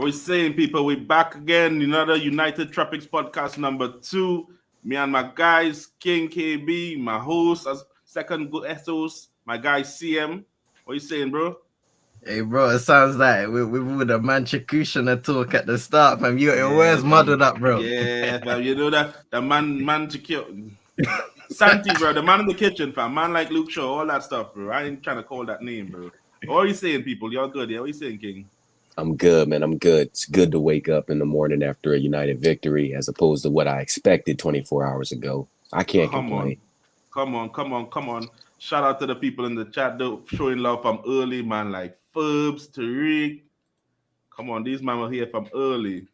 we saying, people? We back again. Another United Tropics Podcast number 2. Me and my guys, King KB, my host, as second good host, my guy CM. What you saying, bro? Hey, bro, it sounds like we with a Manchikushana talk at the start, fam. Your words fam. muddled up, bro. Yeah, fam. You know that the man to kill Santi, bro. The man in the kitchen, fam. Man like Luke Shaw, all that stuff, bro. I ain't trying to call that name, bro. What are you saying, people? Y'all good? Yeah, what you saying, King? I'm good, man. I'm good. It's good to wake up in the morning after a United victory as opposed to what I expected 24 hours ago. I can't complain. Come on. Shout out to the people in the chat, though, showing love from early, man, like Furbs, Tariq. Come on, these men were here from early.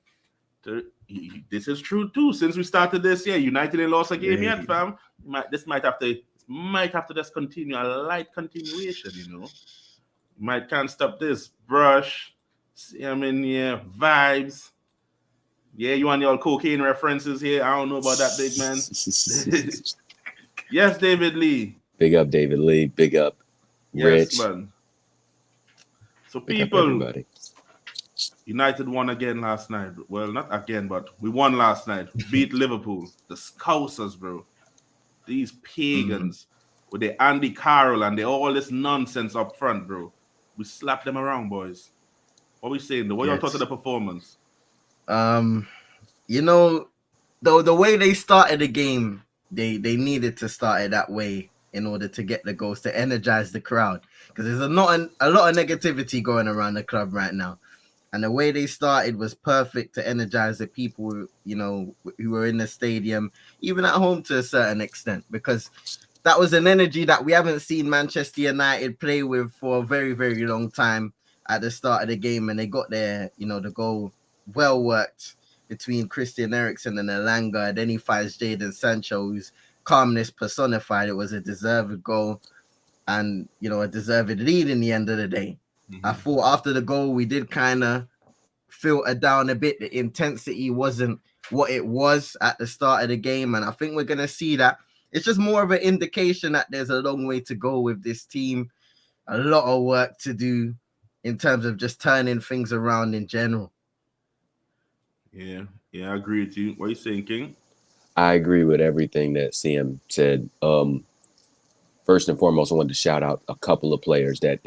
This is true, too. Since we started this year, United ain't lost a game yet, fam. This might have to just continue, a light continuation, you know. Can't stop this. Brush. See, I mean, yeah, vibes. Yeah, you want your cocaine references here? I don't know about that, big man. Yes, David Lee. Big up, David Lee. Big up, Rich. Yes, man. So, Big people, up everybody. United won again last night. Well, not again, but we won last night. Beat Liverpool. The Scousers, bro. These pagans with the Andy Carroll and all this nonsense up front, bro. We slapped them around, boys. What are we saying? What y'all thought of the performance? You know, the way they started the game, they needed to start it that way in order to get the goals, to energize the crowd, because there's a lot of negativity going around the club right now, and the way they started was perfect to energize the people, you know, who were in the stadium, even at home to a certain extent, because that was an energy that we haven't seen Manchester United play with for a very, very long time at the start of the game, and they got there, you know, the goal well worked between Christian Eriksen and Elanga, and then he finds Jadon Sancho, whose calmness personified. It was a deserved goal and, you know, a deserved lead in the end of the day. I thought after the goal, we did kind of filter down a bit. The intensity wasn't what it was at the start of the game, and I think we're going to see that. It's just more of an indication that there's a long way to go with this team, a lot of work to do in terms of just turning things around in general. Yeah, I agree with you. What are you saying, King? I agree with everything that CM said. First and foremost, I wanted to shout out a couple of players that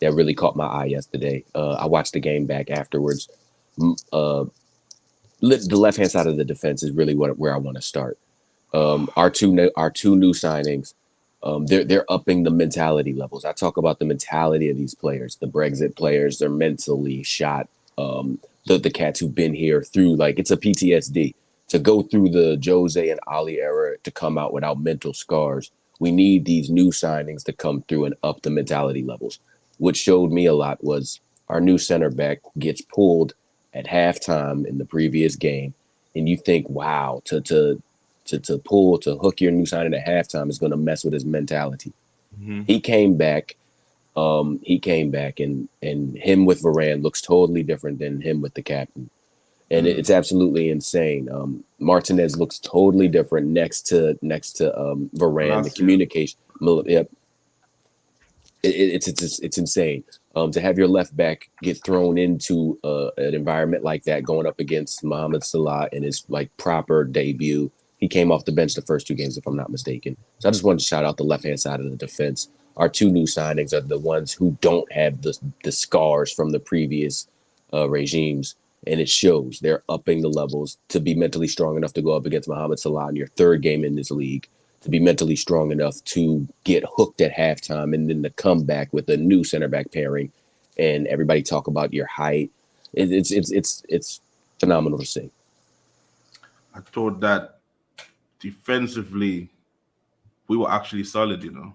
really caught my eye yesterday. I watched the game back afterwards. The left-hand side of the defense is really where I want to start. Our two new signings, they're upping the mentality levels. I talk about the mentality of these players, the Brexit players. They're mentally shot. The cats who've been here through, like, it's a PTSD to go through the Jose and Ali era to come out without mental scars. We need these new signings to come through and up the mentality levels. What showed me a lot was our new center back gets pulled at halftime in the previous game, and you think, wow, to hook your new signing at halftime is going to mess with his mentality. He came back. And him with Varane looks totally different than him with the captain. And it's absolutely insane. Martinez looks totally different next to Varane. The communication, yep. It's insane. To have your left back get thrown into an environment like that, going up against Mohamed Salah in his like proper debut. He came off the bench the first 2 games, if I'm not mistaken. So I just wanted to shout out the left-hand side of the defense. Our 2 new signings are the ones who don't have the scars from the previous regimes, and it shows. They're upping the levels to be mentally strong enough to go up against Mohamed Salah in your 3rd game in this league, to be mentally strong enough to get hooked at halftime, and then to come back with a new center back pairing, and everybody talk about your height. It's phenomenal to see. I thought that defensively we were actually solid, you know.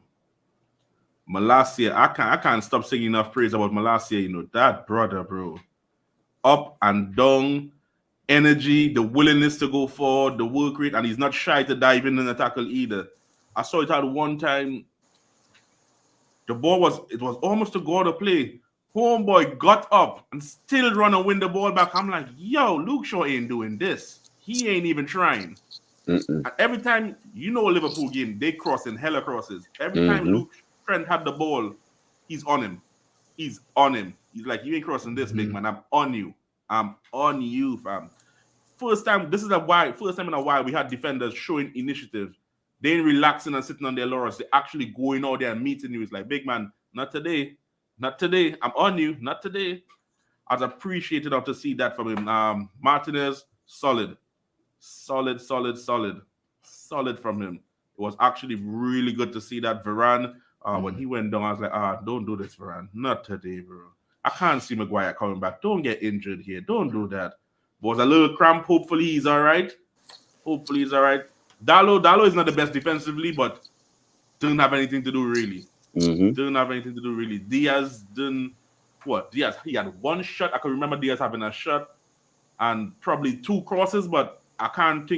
Malacia, I can't stop singing enough praise about Malacia, you know. That brother, bro. Up and down, energy, the willingness to go forward, the work rate, and he's not shy to dive in the tackle either. I saw it at one time. The ball was almost a goal to play. Homeboy got up and still run and win the ball back. I'm like, yo, Luke Shaw ain't doing this. He ain't even trying. And every time, you know, Liverpool game, they crossing hella crosses. Every time Luke Trent had the ball, he's on him. he's on him. He's like, you ain't crossing this, big man. I'm on you. I'm on you, fam. First time in a while we had defenders showing initiative. They ain't relaxing and sitting on their laurels. They're actually going out there and meeting you. It's like, big man, not today. Not today. I'm on you. Not today. I was appreciated to see that from him. Martinez, solid from him. It was actually really good to see that. Varane, when he went down, I was like, don't do this, Varane. Not today, bro. I can't see Maguire coming back. Don't get injured here. Don't do that. Was a little cramp. Hopefully he's all right. Dalot is not the best defensively, but didn't have anything to do really. Diaz didn't. What? Diaz, he had one shot. I can remember Diaz having a shot and probably 2 crosses, but I don't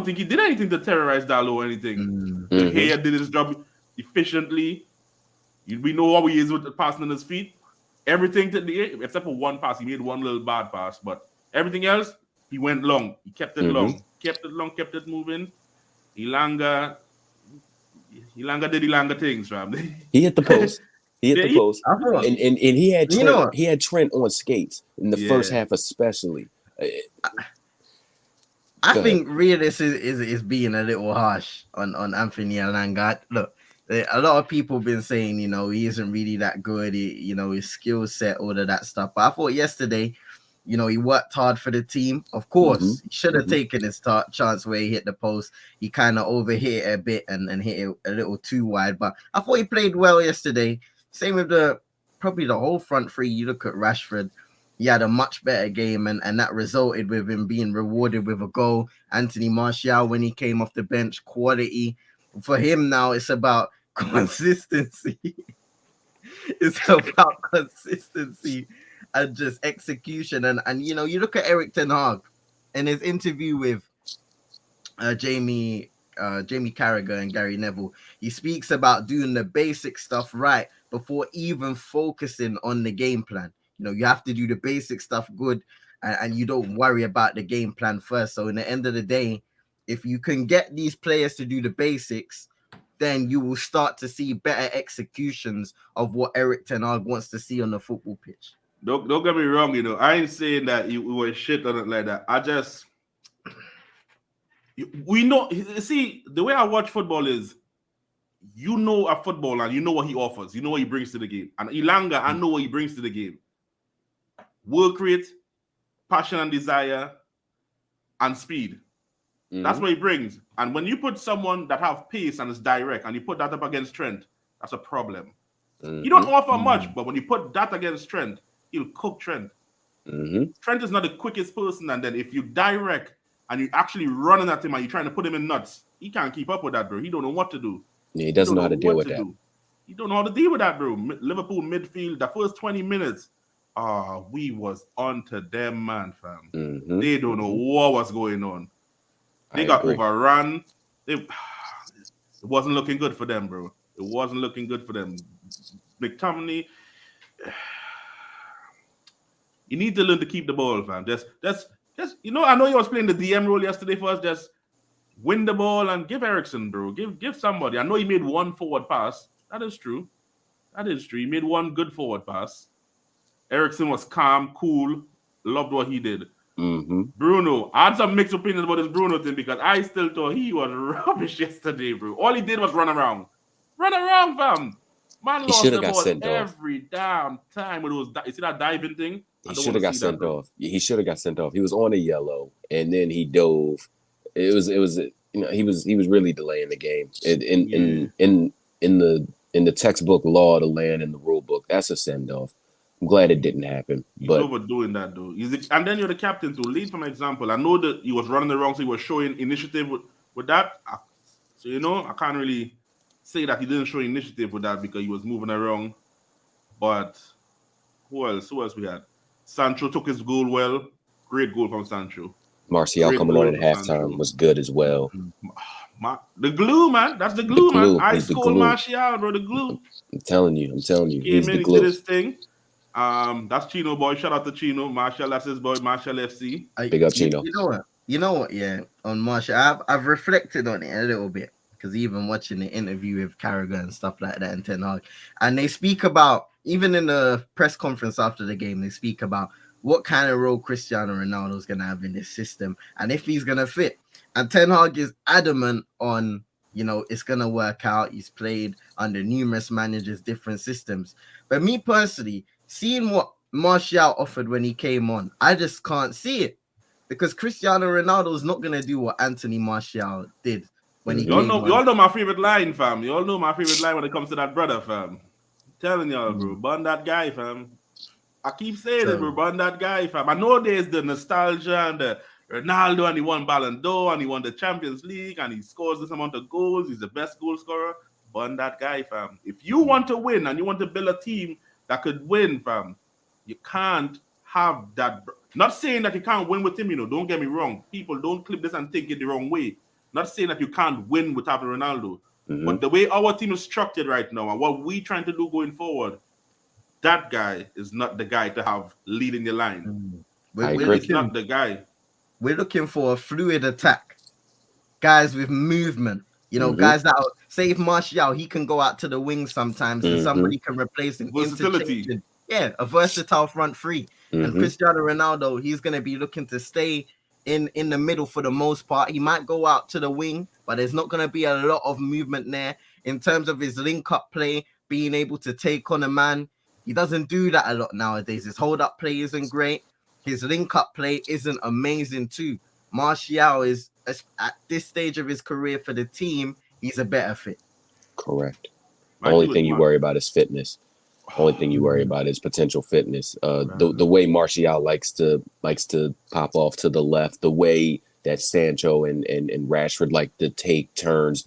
think he did anything to terrorize Dalot or anything. De Gea did his job efficiently. We know how he is with the passing on his feet. Everything except for one pass. He made one little bad pass, but everything else, he went long. He kept it long. Kept it moving. Ilanga did Ilanga things, fam. He hit the post. And he had Trent, he had Trent on skates in the first half, especially. I think Realis is being a little harsh on Anthony Elanga. Look, a lot of people have been saying, he isn't really that good. His skill set, all of that stuff. But I thought yesterday, he worked hard for the team. Of course, he should have taken his chance where he hit the post. He kind of overhit it a bit and hit it a little too wide. But I thought he played well yesterday. Same with probably the whole front three. You look at Rashford, he had a much better game, and that resulted with him being rewarded with a goal. Anthony Martial, when he came off the bench, quality. For him now, it's about consistency. It's about consistency and just execution. And you look at Eric Ten Hag in his interview with Jamie Carragher and Gary Neville. He speaks about doing the basic stuff right before even focusing on the game plan. You have to do the basic stuff good, and you don't worry about the game plan first. So in the end of the day, if you can get these players to do the basics, then you will start to see better executions of what Eric Ten Hag wants to see on the football pitch. Don't get me wrong, I ain't saying that you were shit on it like that. We know, see, the way I watch football is, a footballer, you know what he offers, you know what he brings to the game. And Ilanga, I know what he brings to the game. Work rate, passion and desire, and speed. That's what he brings. And when you put someone that have pace and is direct, and you put that up against Trent, that's a problem. He don't offer much, but when you put that against Trent, he'll cook Trent. Trent is not the quickest person, and then if you direct and you actually running at him and you're trying to put him in nuts, he can't keep up with that, bro. He don't know what to do. Yeah, he doesn't know how to deal with that. He don't know how to deal with that, bro. Liverpool midfield, the first 20 minutes, we was on to them, man, fam. They don't know what was going on. They got overrun. It wasn't looking good for them, bro. It wasn't looking good for them. McTominay, you need to learn to keep the ball, fam. Just I know you was playing the DM role yesterday for us. Just win the ball and give Eriksen, bro. Give somebody. I know he made one forward pass. That is true. He made one good forward pass. Eriksen was calm, cool, loved what he did. Bruno, I had some mixed opinions about this Bruno thing because I still thought he was rubbish yesterday, bro. All he did was run around, fam. Man lost the ball every damn time. When it was, you see that diving thing? He should have got sent off. He should have got sent off. He was on a yellow, and then he dove. It was he was really delaying the game. In the textbook law to land in the rule book, that's a send off. I'm glad it didn't happen. He's but overdoing that, though. And then you're the captain to lead from example. I know that he was running the wrong, so he was showing initiative with that. So I can't really say that he didn't show initiative with that because he was moving around. But who else we had? Sancho took his goal well. Great goal from Sancho. Martial coming on at halftime was good as well. The glue, man. That's the glue, man. I scored Martial, bro. The glue. I'm telling you. He's the glue. He did his thing. That's Chino boy. Shout out to Chino. Martial, that's his boy. Martial FC. Big up Chino. You know what? Yeah. On Martial, I've reflected on it a little bit. because even watching the interview with Carragher and stuff like that and Ten Hag, and they speak about, even in the press conference after the game, they speak about what kind of role Cristiano Ronaldo is going to have in this system and if he's going to fit. And Ten Hag is adamant on, it's going to work out. He's played under numerous managers, different systems. But me personally, seeing what Martial offered when he came on, I just can't see it. Because Cristiano Ronaldo is not going to do what Anthony Martial did when he came on. You all know my favorite line, fam. You all know my favorite line when it comes to that brother, fam. I'm telling y'all, bro. Burn that guy, fam. I keep saying it, bro. Burn that guy, fam. I know there's the nostalgia and the Ronaldo, and he won Ballon d'Or, and he won the Champions League, and he scores this amount of goals. He's the best goal scorer. Burn that guy, fam. If you want to win and you want to build a team that could win, fam, you can't have that. Not saying that you can't win with him, don't get me wrong. People don't clip this and think it the wrong way. Not saying that you can't win with having Ronaldo. But the way our team is structured right now and what we're trying to do going forward, that guy is not the guy to have leading the line. He's not the guy. We're looking for a fluid attack. Guys with movement. Guys that say if Martial, he can go out to the wing sometimes and somebody can replace him. Versatility. Yeah, a versatile front three. And Cristiano Ronaldo, he's going to be looking to stay in the middle for the most part. He might go out to the wing, but there's not going to be a lot of movement there. In terms of his link-up play, being able to take on a man, he doesn't do that a lot nowadays. His hold-up play isn't great. His link-up play isn't amazing too. Martial is, at this stage of his career for the team, he's a better fit. Correct. The only thing you worry about is fitness. Only thing you worry about is potential fitness. The way Martial likes to pop off to the left, the way that Sancho and Rashford like to take turns,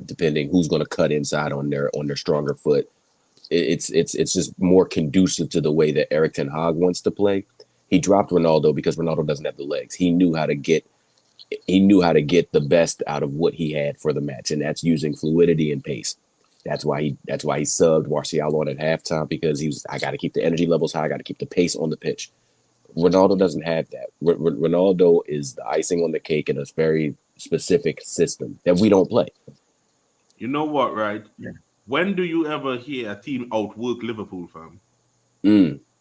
depending who's going to cut inside on their stronger foot. It's just more conducive to the way that Erik ten Hag wants to play. He dropped Ronaldo because Ronaldo doesn't have the legs. He knew how to get the best out of what he had for the match, and that's using fluidity and pace. That's why he subbed Martial on at halftime, because I got to keep the energy levels high. I got to keep the pace on the pitch. Ronaldo doesn't have that. Ronaldo is the icing on the cake in a very specific system that we don't play. You know what, right? Yeah. When do you ever hear a team outwork Liverpool, fam?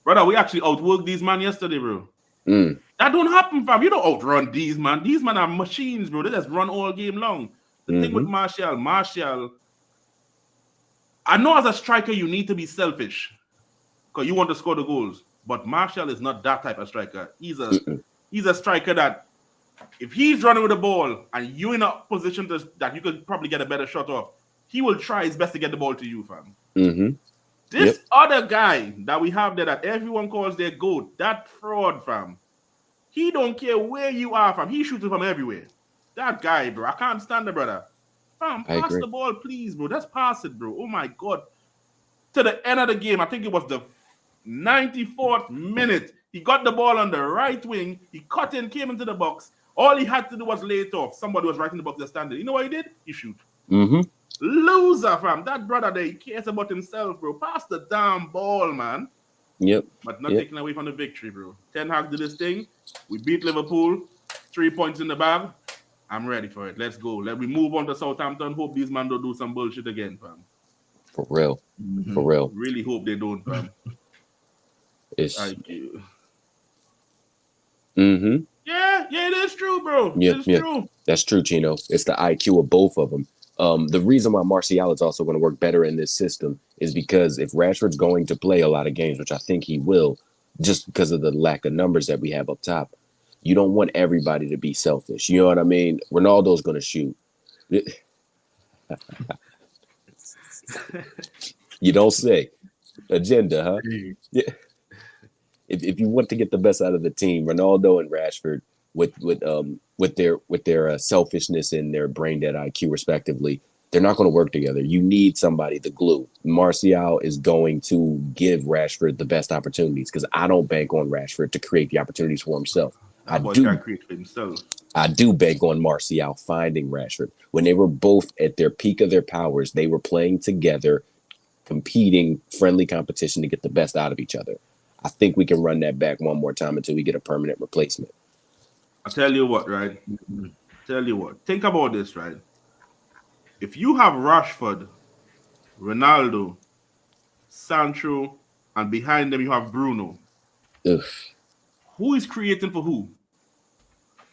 Brother, we actually outworked these man yesterday, bro. That don't happen, fam. You don't outrun these man. These men are machines, bro. They just run all game long. The thing with Martial, I know as a striker you need to be selfish because you want to score the goals. But Martial is not that type of striker. He's a striker that if he's running with the ball and you're in a position that you could probably get a better shot off, he will try his best to get the ball to you, fam. This other guy that we have there that everyone calls their GOAT, that fraud, fam, he don't care where you are, fam. He shoots from everywhere. That guy, bro, I can't stand the brother. Fam, pass the ball, please, bro. Just pass it, bro. Oh, my God. To the end of the game, I think it was the 94th minute. He got the ball on the right wing. He cut in, came into the box. All he had to do was lay it off. Somebody was right in the box, just standing. You know what he did? He shoot. Loser, fam. That brother there, he cares about himself, bro. Pass the damn ball, man. But not taking away from the victory, bro. Ten Hag did this thing. We beat Liverpool. 3 points in the bag. I'm ready for it. Let's go. Let me move on to Southampton. Hope these men don't do some bullshit again, fam. For real. For real. Really hope they don't, fam. Thank you. Yeah, it is true, bro. It's true. That's true, Chino. It's the IQ of both of them. The reason why Martial is also going to work better in this system is because if Rashford's going to play a lot of games, which I think he will, just because of the lack of numbers that we have up top, you don't want everybody to be selfish. You know what I mean? Ronaldo's going to shoot. You don't say. Agenda, huh? Yeah. If you want to get the best out of the team, Ronaldo and Rashford, with their selfishness and their brain dead IQ respectively, they're not going to work together. You need somebody, the glue. Martial is going to give Rashford the best opportunities because I don't bank on Rashford to create the opportunities for himself. I do bank on Martial finding Rashford. When they were both at their peak of their powers, they were playing together, competing, friendly competition to get the best out of each other. I think we can run that back one more time until we get a permanent replacement. I'll tell you what, right? Tell you what. Think about this, right? if you have Rashford, Ronaldo, Sancho, and behind them you have Bruno, Ugh. who is creating for who?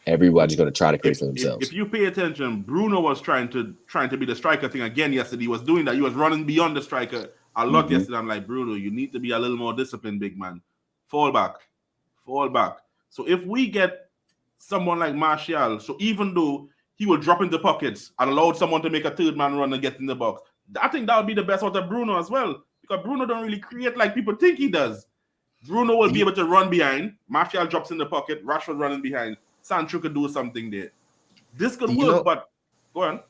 Everybody's going to try to create for If themselves. you pay attention, Bruno was trying to be the striker thing again yesterday. He was doing that. He was running beyond the striker a lot yesterday. I'm like, Bruno, you need to be a little more disciplined, big man. Fall back. So if we get someone like Martial, so even though he will drop into pockets and allow someone to make a third man run and get in the box, I think that would be the best out of Bruno as well. Because Bruno don't really create like people think he does. Bruno will be able to run behind. Martial drops in the pocket. Rashford running behind. Sancho could do something there. This could work, but go on.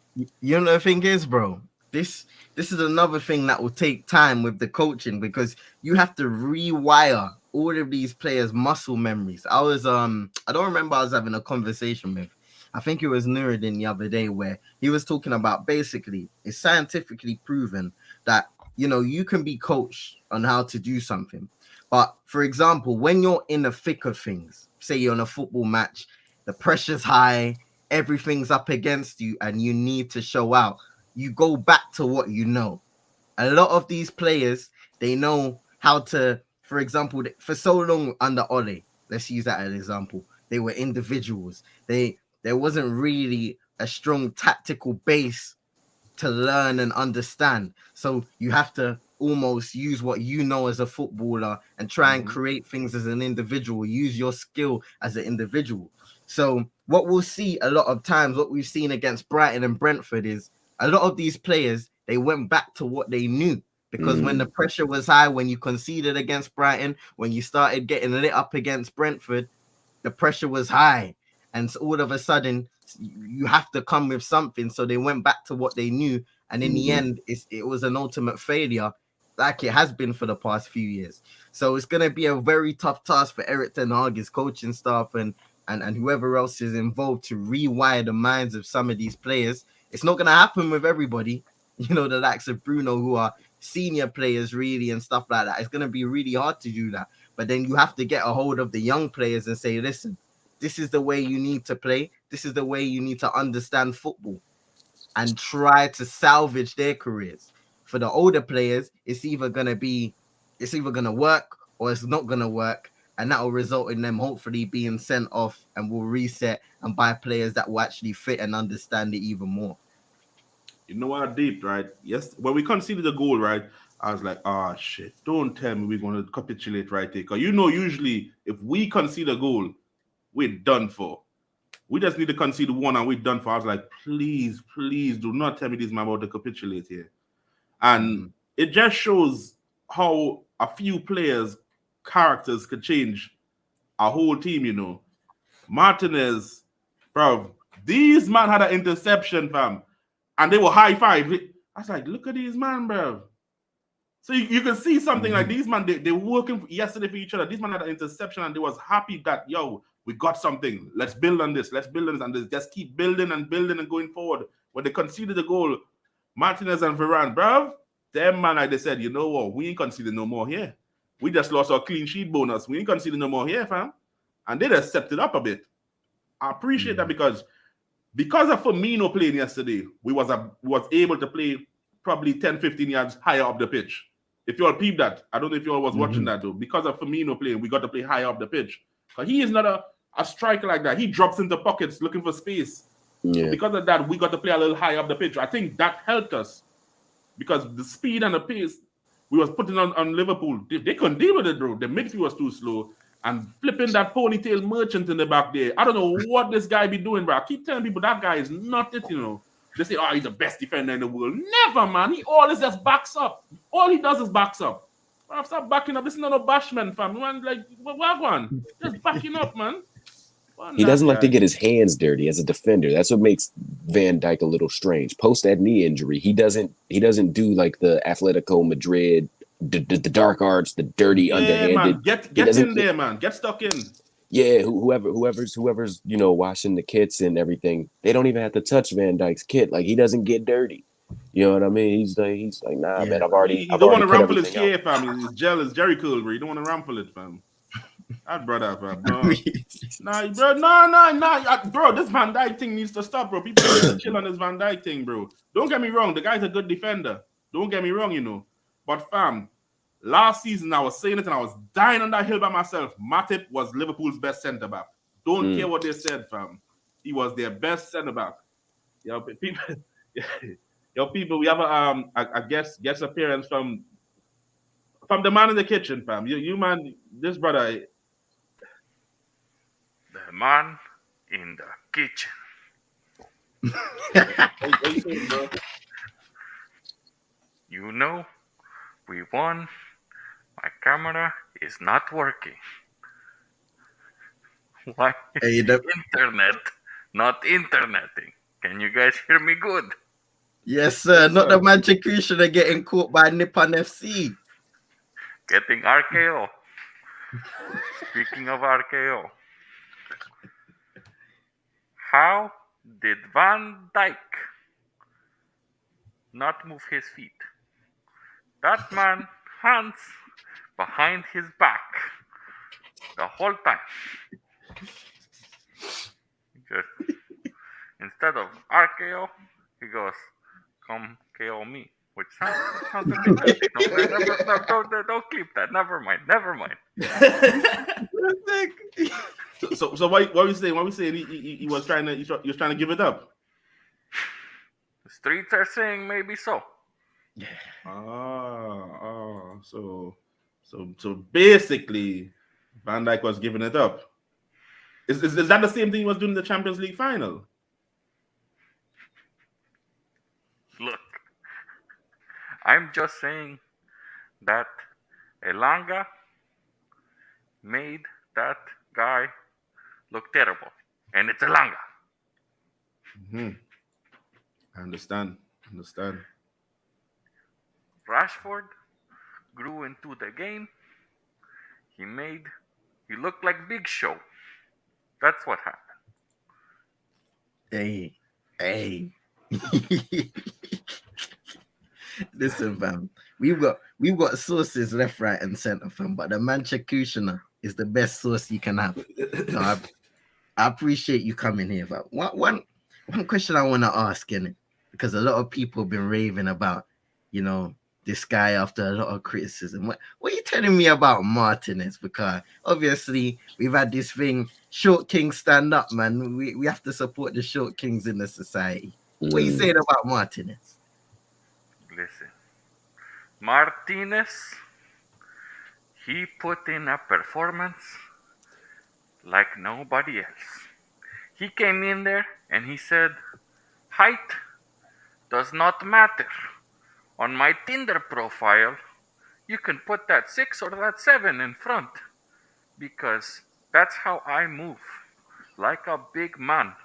You know the thing is, bro, this is another thing that will take time with the coaching because you have to rewire all of these players' muscle memories. I don't remember I was having a conversation with, I think it was Nuruddin the other day where he was talking about basically it's scientifically proven that, you know, you can be coached on how to do something. But for example, when you're in the thick of things, say you're on a football match, the pressure's high, everything's up against you, and you need to show out. You go back to what you know. A lot of these players, they know how to, for example, for so long under Ole, let's use that as an example, they were individuals. There wasn't really a strong tactical base to learn and understand. So you have to almost use what you know as a footballer and try and create things as an individual, use your skill as an individual. So what we'll see a lot of times, what we've seen against Brighton and Brentford is a lot of these players, they went back to what they knew because when the pressure was high, when you conceded against Brighton, when you started getting lit up against Brentford, the pressure was high. And so all of a sudden, you have to come with something. So they went back to what they knew. And in the end, it was an ultimate failure like it has been for the past few years. So it's going to be a very tough task for Eric Ten Hag, his coaching staff, and whoever else is involved to rewire the minds of some of these players. It's not going to happen with everybody, you know, the likes of Bruno, who are senior players really and stuff like that. It's going to be really hard to do that. But then you have to get a hold of the young players and say, listen, this is the way you need to play. This is the way you need to understand football and try to salvage their careers. For the older players, it's either going to work or it's not going to work. And that will result in them hopefully being sent off and will reset and buy players that will actually fit and understand it even more. You know what, deep, right? Yes, when we conceded the goal, right, I was like, shit, don't tell me we're going to capitulate right there. Because, you know, usually if we concede a goal, we're done for. We just need to concede one and we're done for. I was like, please do not tell me this man about to capitulate here. And it just shows how a few players' characters could change a whole team, you know. Martinez, bro, these man had an interception, fam, and they were high five. I was like, look at these man, bro. So you can see something like these man, they were working yesterday for each other. These man had an interception and they was happy that, yo, we got something. Let's build on this. And they just keep building and going forward. When they conceded the goal, Martinez and Varane, bro, them man, like they said, you know what, we ain't conceding no more here. We just lost our clean sheet bonus. We ain't conceding no more here, fam. And they just stepped it up a bit. I appreciate that because of Firmino playing yesterday, we was able to play probably 10, 15 yards higher up the pitch. If you all peep that, I don't know if you all was watching that though. Because of Firmino playing, we got to play higher up the pitch. Because he is not a striker like that. He drops into pockets looking for space. Yeah. So because of that, we got to play a little higher up the pitch. I think that helped us. Because the speed and the pace we was putting on Liverpool, they couldn't deal with it, bro. The midfield was too slow. And flipping that ponytail merchant in the back there. I don't know what this guy be doing, bro. I keep telling people that guy is not it, you know. They say, he's the best defender in the world. Never, man. He always just backs up. All he does is backs up. Bro, stop backing up. This is not a bashman, fam. Man, like, what one? Just backing up, man. He doesn't like to get his hands dirty as a defender. That's what makes Van Dijk a little strange. Post that knee injury, he doesn't do like the Atletico Madrid, the dark arts, the dirty underhanded. Man. Get in there, man. Get stuck in. Yeah, whoever's you know washing the kits and everything, they don't even have to touch Van Dijk's kit. Like he doesn't get dirty. You know what I mean? He's like, nah, man. I've already. You don't want to rample his hair, fam. He's jealous, Jerry Culver. You don't want to rample it, fam. That brother, bro. Nah, bro, nah. Bro, this Van Dijk thing needs to stop, bro. People need to chill on this Van Dijk thing, bro. Don't get me wrong. The guy's a good defender. Don't get me wrong, you know. But fam, last season I was saying it and I was dying on that hill by myself. Matip was Liverpool's best centre back. Don't care what they said, fam. He was their best centre back. Yo, people, we have a guest appearance from the man in the kitchen, fam. You man, this brother. The man in the kitchen. What you saying, bro? You know, we won. My camera is not working. Why is the internet not interneting? Can you guys hear me good? Yes, sir. Not the Magic Crusader getting caught by Nippon FC. Getting RKO. Speaking of RKO. How did Van Dijk not move his feet? That man hands behind his back the whole time. Just, instead of RKO, he goes, "Come KO me," which sounds a bit nasty. Don't clip that. Never mind. So what are we saying? What are we saying? He was trying to give it up. The streets are saying maybe so. So basically, Van Dijk was giving it up. Is that the same thing he was doing in the Champions League final? Look, I'm just saying that Elanga made that guy look terrible, and it's Elanga. Mm-hmm. I understand. Rashford grew into the game. He looked like Big Show. That's what happened. Hey. Listen, fam. We've got sources left, right, and center, fam. But the Manchester is the best source you can have. So I appreciate you coming here. But one question I want to ask, in it, because a lot of people have been raving about, this guy after a lot of criticism. What are you telling me about Martinez? Because obviously we've had this thing, short kings stand up, man. We have to support the short kings in the society. What are you saying about Martinez? Listen, Martinez, he put in a performance like nobody else. He came in there and he said, height does not matter. On my Tinder profile, you can put that 6 or that 7 in front because that's how I move, like a big man,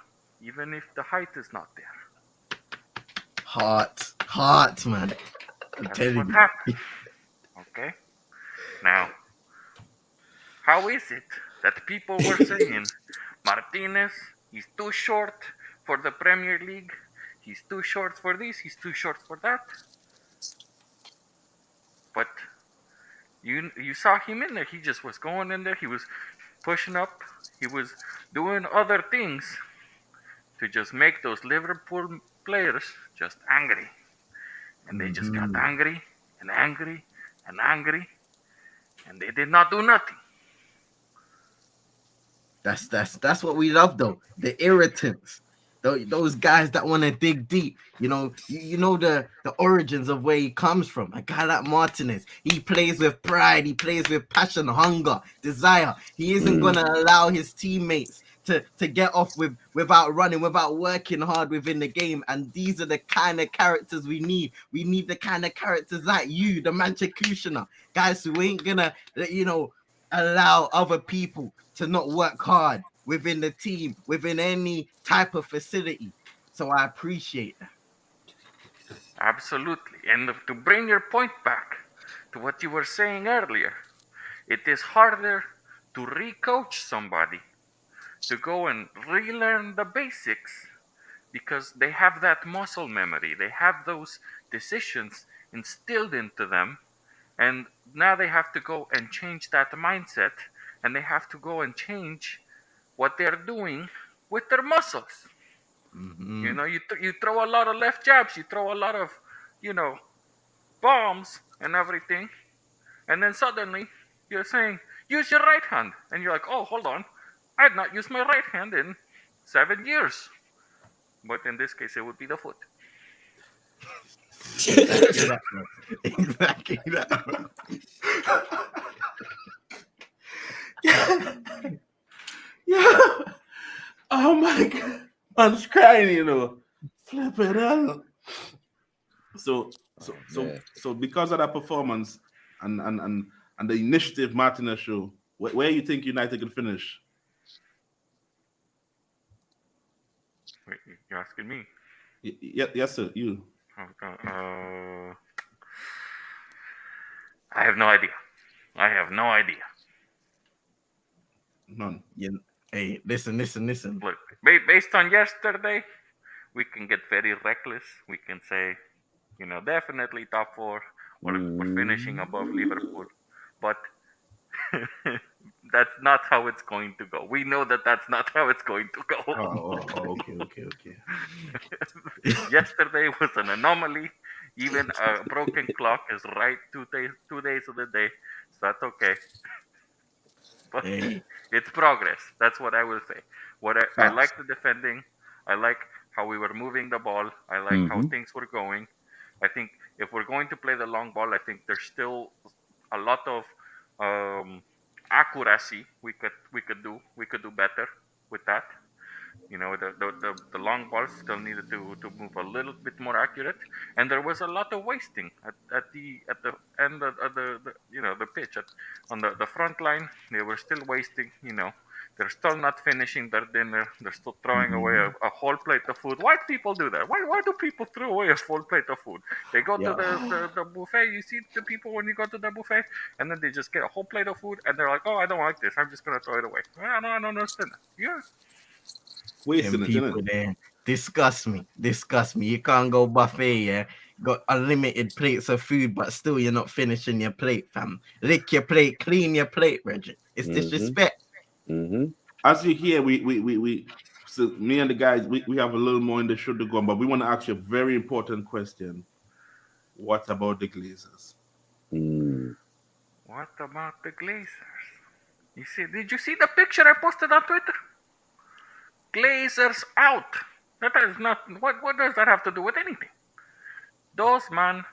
even if the height is not there. Hot, man. I'm telling you. Happened. Okay? Now, how is it that people were saying Martinez, he's too short for the Premier League, he's too short for this, he's too short for that? But you saw him in there. He just was going in there. He was pushing up. He was doing other things to just make those Liverpool players just angry. And they just got angry and angry and angry. And they did not do nothing. That's what we love, though. The irritants. Those guys that want to dig deep, you know the origins of where he comes from. A guy like Martinez, he plays with pride, he plays with passion, hunger, desire. He isn't gonna allow his teammates to get off without running, without working hard within the game. And these are the kind of characters we need. We need the kind of characters like you, the Manchester guys who ain't gonna allow other people to not work hard within the team, within any type of facility. So I appreciate that. Absolutely. And to bring your point back to what you were saying earlier, it is harder to re-coach somebody, to go and relearn the basics, because they have that muscle memory. They have those decisions instilled into them, and now they have to go and change that mindset and they have to go and change what they're doing with their muscles. Mm-hmm. You know, you throw a lot of left jabs, you throw a lot of, bombs and everything, and then suddenly you're saying, use your right hand. And you're like, oh, hold on. I had not used my right hand in 7 years. But in this case, it would be the foot. Exactly that. Yeah. Oh my God. I'm just crying. Flip it out. So because of that performance and the initiative Martinez show, where you think United can finish? Wait, you're asking me? Yes, sir. You. I have no idea. None. Hey, listen. Look, based on yesterday, we can get very reckless. We can say, definitely top 4. We're finishing above Liverpool. But that's not how it's going to go. We know that that's not how it's going to go. Okay. Yesterday was an anomaly. Even a broken clock is right 2 days of the day. So that's okay. But it's progress. That's what I will say. I like the defending. I like how we were moving the ball. I like how things were going. I think if we're going to play the long ball, I think there's still a lot of accuracy we could do better with that. The long balls still needed to move a little bit more accurate, and there was a lot of wasting at the end of the pitch on the front line. They were still wasting. They're still not finishing their dinner. They're still throwing away a whole plate of food. Why do people do that? Why do people throw away a full plate of food? They go to the buffet. You see the people when you go to the buffet, and then they just get a whole plate of food, and they're like, "Oh, I don't like this. I'm just gonna throw it away." I don't understand that. Yeah. Wasting it, people innit? there disgust me. You can't go buffet, yeah. Got unlimited plates of food, but still you're not finishing your plate, fam. Lick your plate, clean your plate, Reggie. It's disrespect. As you hear, we so me and the guys, we have a little more in the show to go on, but we want to ask you a very important question. What about the Glazers? What about the Glazers? Did you see the picture I posted on Twitter? Glazers out. That is not what does that have to do with anything? Those men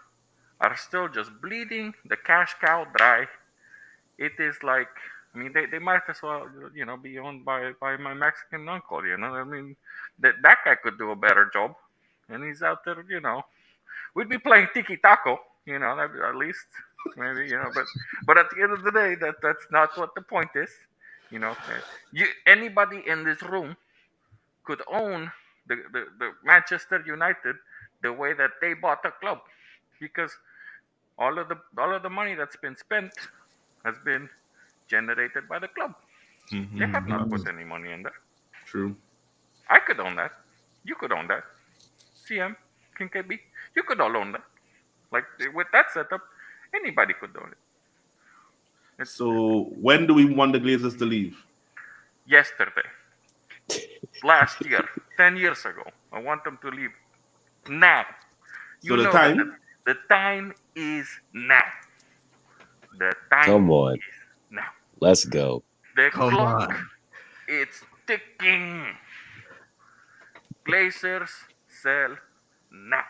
are still just bleeding the cash cow dry. It is like, they might as well, be owned by my Mexican uncle, that guy could do a better job. And he's out there, we'd be playing tiki taco, at least, maybe, but at the end of the day, that's not what the point is. Anybody in this room could own the Manchester United the way that they bought the club, because all of the money that's been spent has been generated by the club. They have not put any money in there. True. I could own that. You could own that. CM, King KB, you could all own that. Like, with that setup, anybody could own it. So when do we want the Glazers to leave? Yesterday. Last year. 10 years ago. I want them to leave now. So the time? The time is now. The time Come on. is now. Let's go. The Come clock, on. it's ticking. Glazers sell now.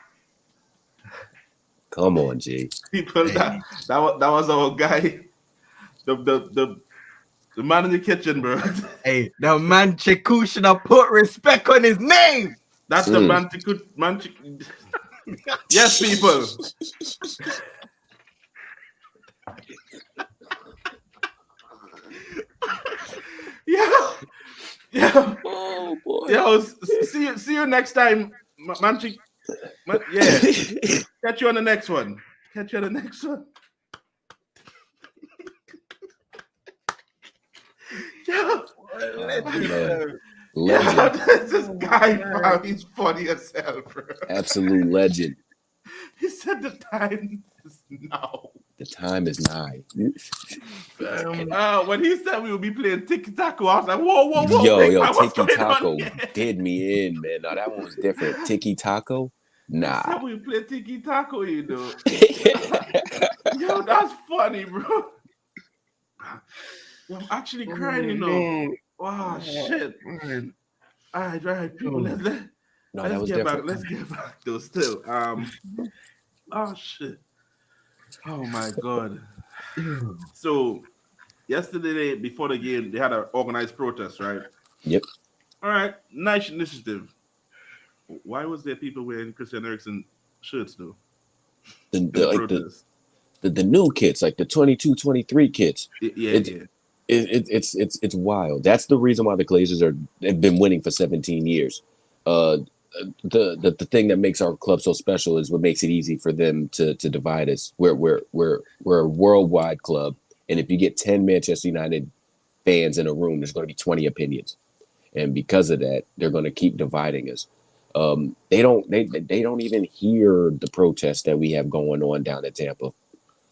Come on, G. People, that was our guy. The man in the kitchen, bro. Hey, the man Chiku should have put respect on his name. That's the man Yes, people. Yeah. Oh boy. Yo, see you next time, Manchi. Yeah. Catch you on the next one. Yeah. Legend. This guy, bro, he's funny as hell, bro. Absolute legend. He said the time is now. The time is nigh. When he said we would be playing tiki taco, I was like, whoa, Yo, big man, what's Tiki going on Taco here? did me in, man. No, that one was different. Tiki Taco? He Nah. said we play tiki taco, you know. Yo, that's funny, bro. Yo, I'm actually crying, you know. Wow, shit. All right, people. No, that Let's was get back. different. Let's get back though. Still, oh shit. Oh my god. So yesterday, before the game, they had an organized protest, right? Yep. All right, nice initiative. Why was there people wearing Christian Eriksen shirts though? The new kids, like the 22, 23 kids. Yeah. It's wild. That's the reason why the Glazers have been winning for 17 years. The thing that makes our club so special is what makes it easy for them to divide us. We're a worldwide club, and if you get 10 Manchester United fans in a room, there's going to be 20 opinions, and because of that, they're going to keep dividing us. They don't even hear the protests that we have going on down at Tampa.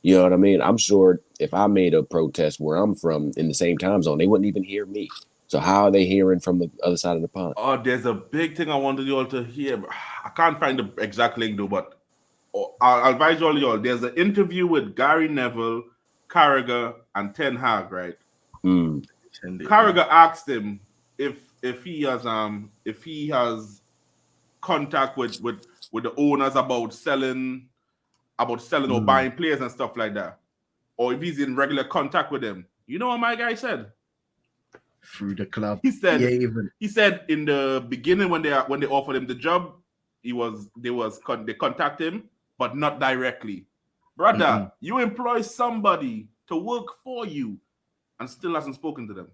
You know what I mean? I'm sure if I made a protest where I'm from in the same time zone, they wouldn't even hear me. So how are they hearing from the other side of the pond? Oh, there's a big thing I wanted you all to hear. I can't find the exact link though, but I'll advise all y'all. There's an interview with Gary Neville, Carragher, and Ten Hag, right? Carragher asked him if he has contact with the owners about selling or buying players and stuff like that, or if he's in regular contact with them. You know what my guy said? Through the club. He said he said in the beginning when they offered him the job, they contact him, but not directly. Brother, you employ somebody to work for you and still hasn't spoken to them.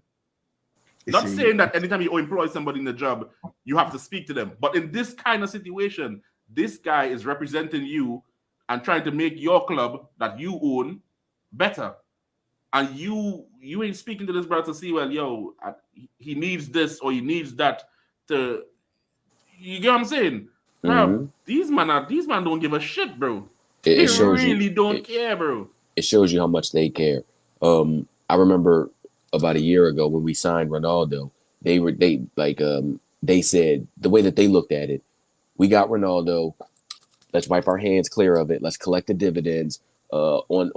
Not saying that anytime you employ somebody in the job, you have to speak to them. But in this kind of situation, this guy is representing you and trying to make your club that you own better. And you ain't speaking to this brother to see, well, yo, he needs this or he needs that to, you get what I'm saying? Bro, these man don't give a shit, bro. They really don't care, bro. It shows you how much they care. I remember about a year ago when we signed Ronaldo, they said the way that they looked at it, we got Ronaldo, let's wipe our hands clear of it, let's collect the dividends. On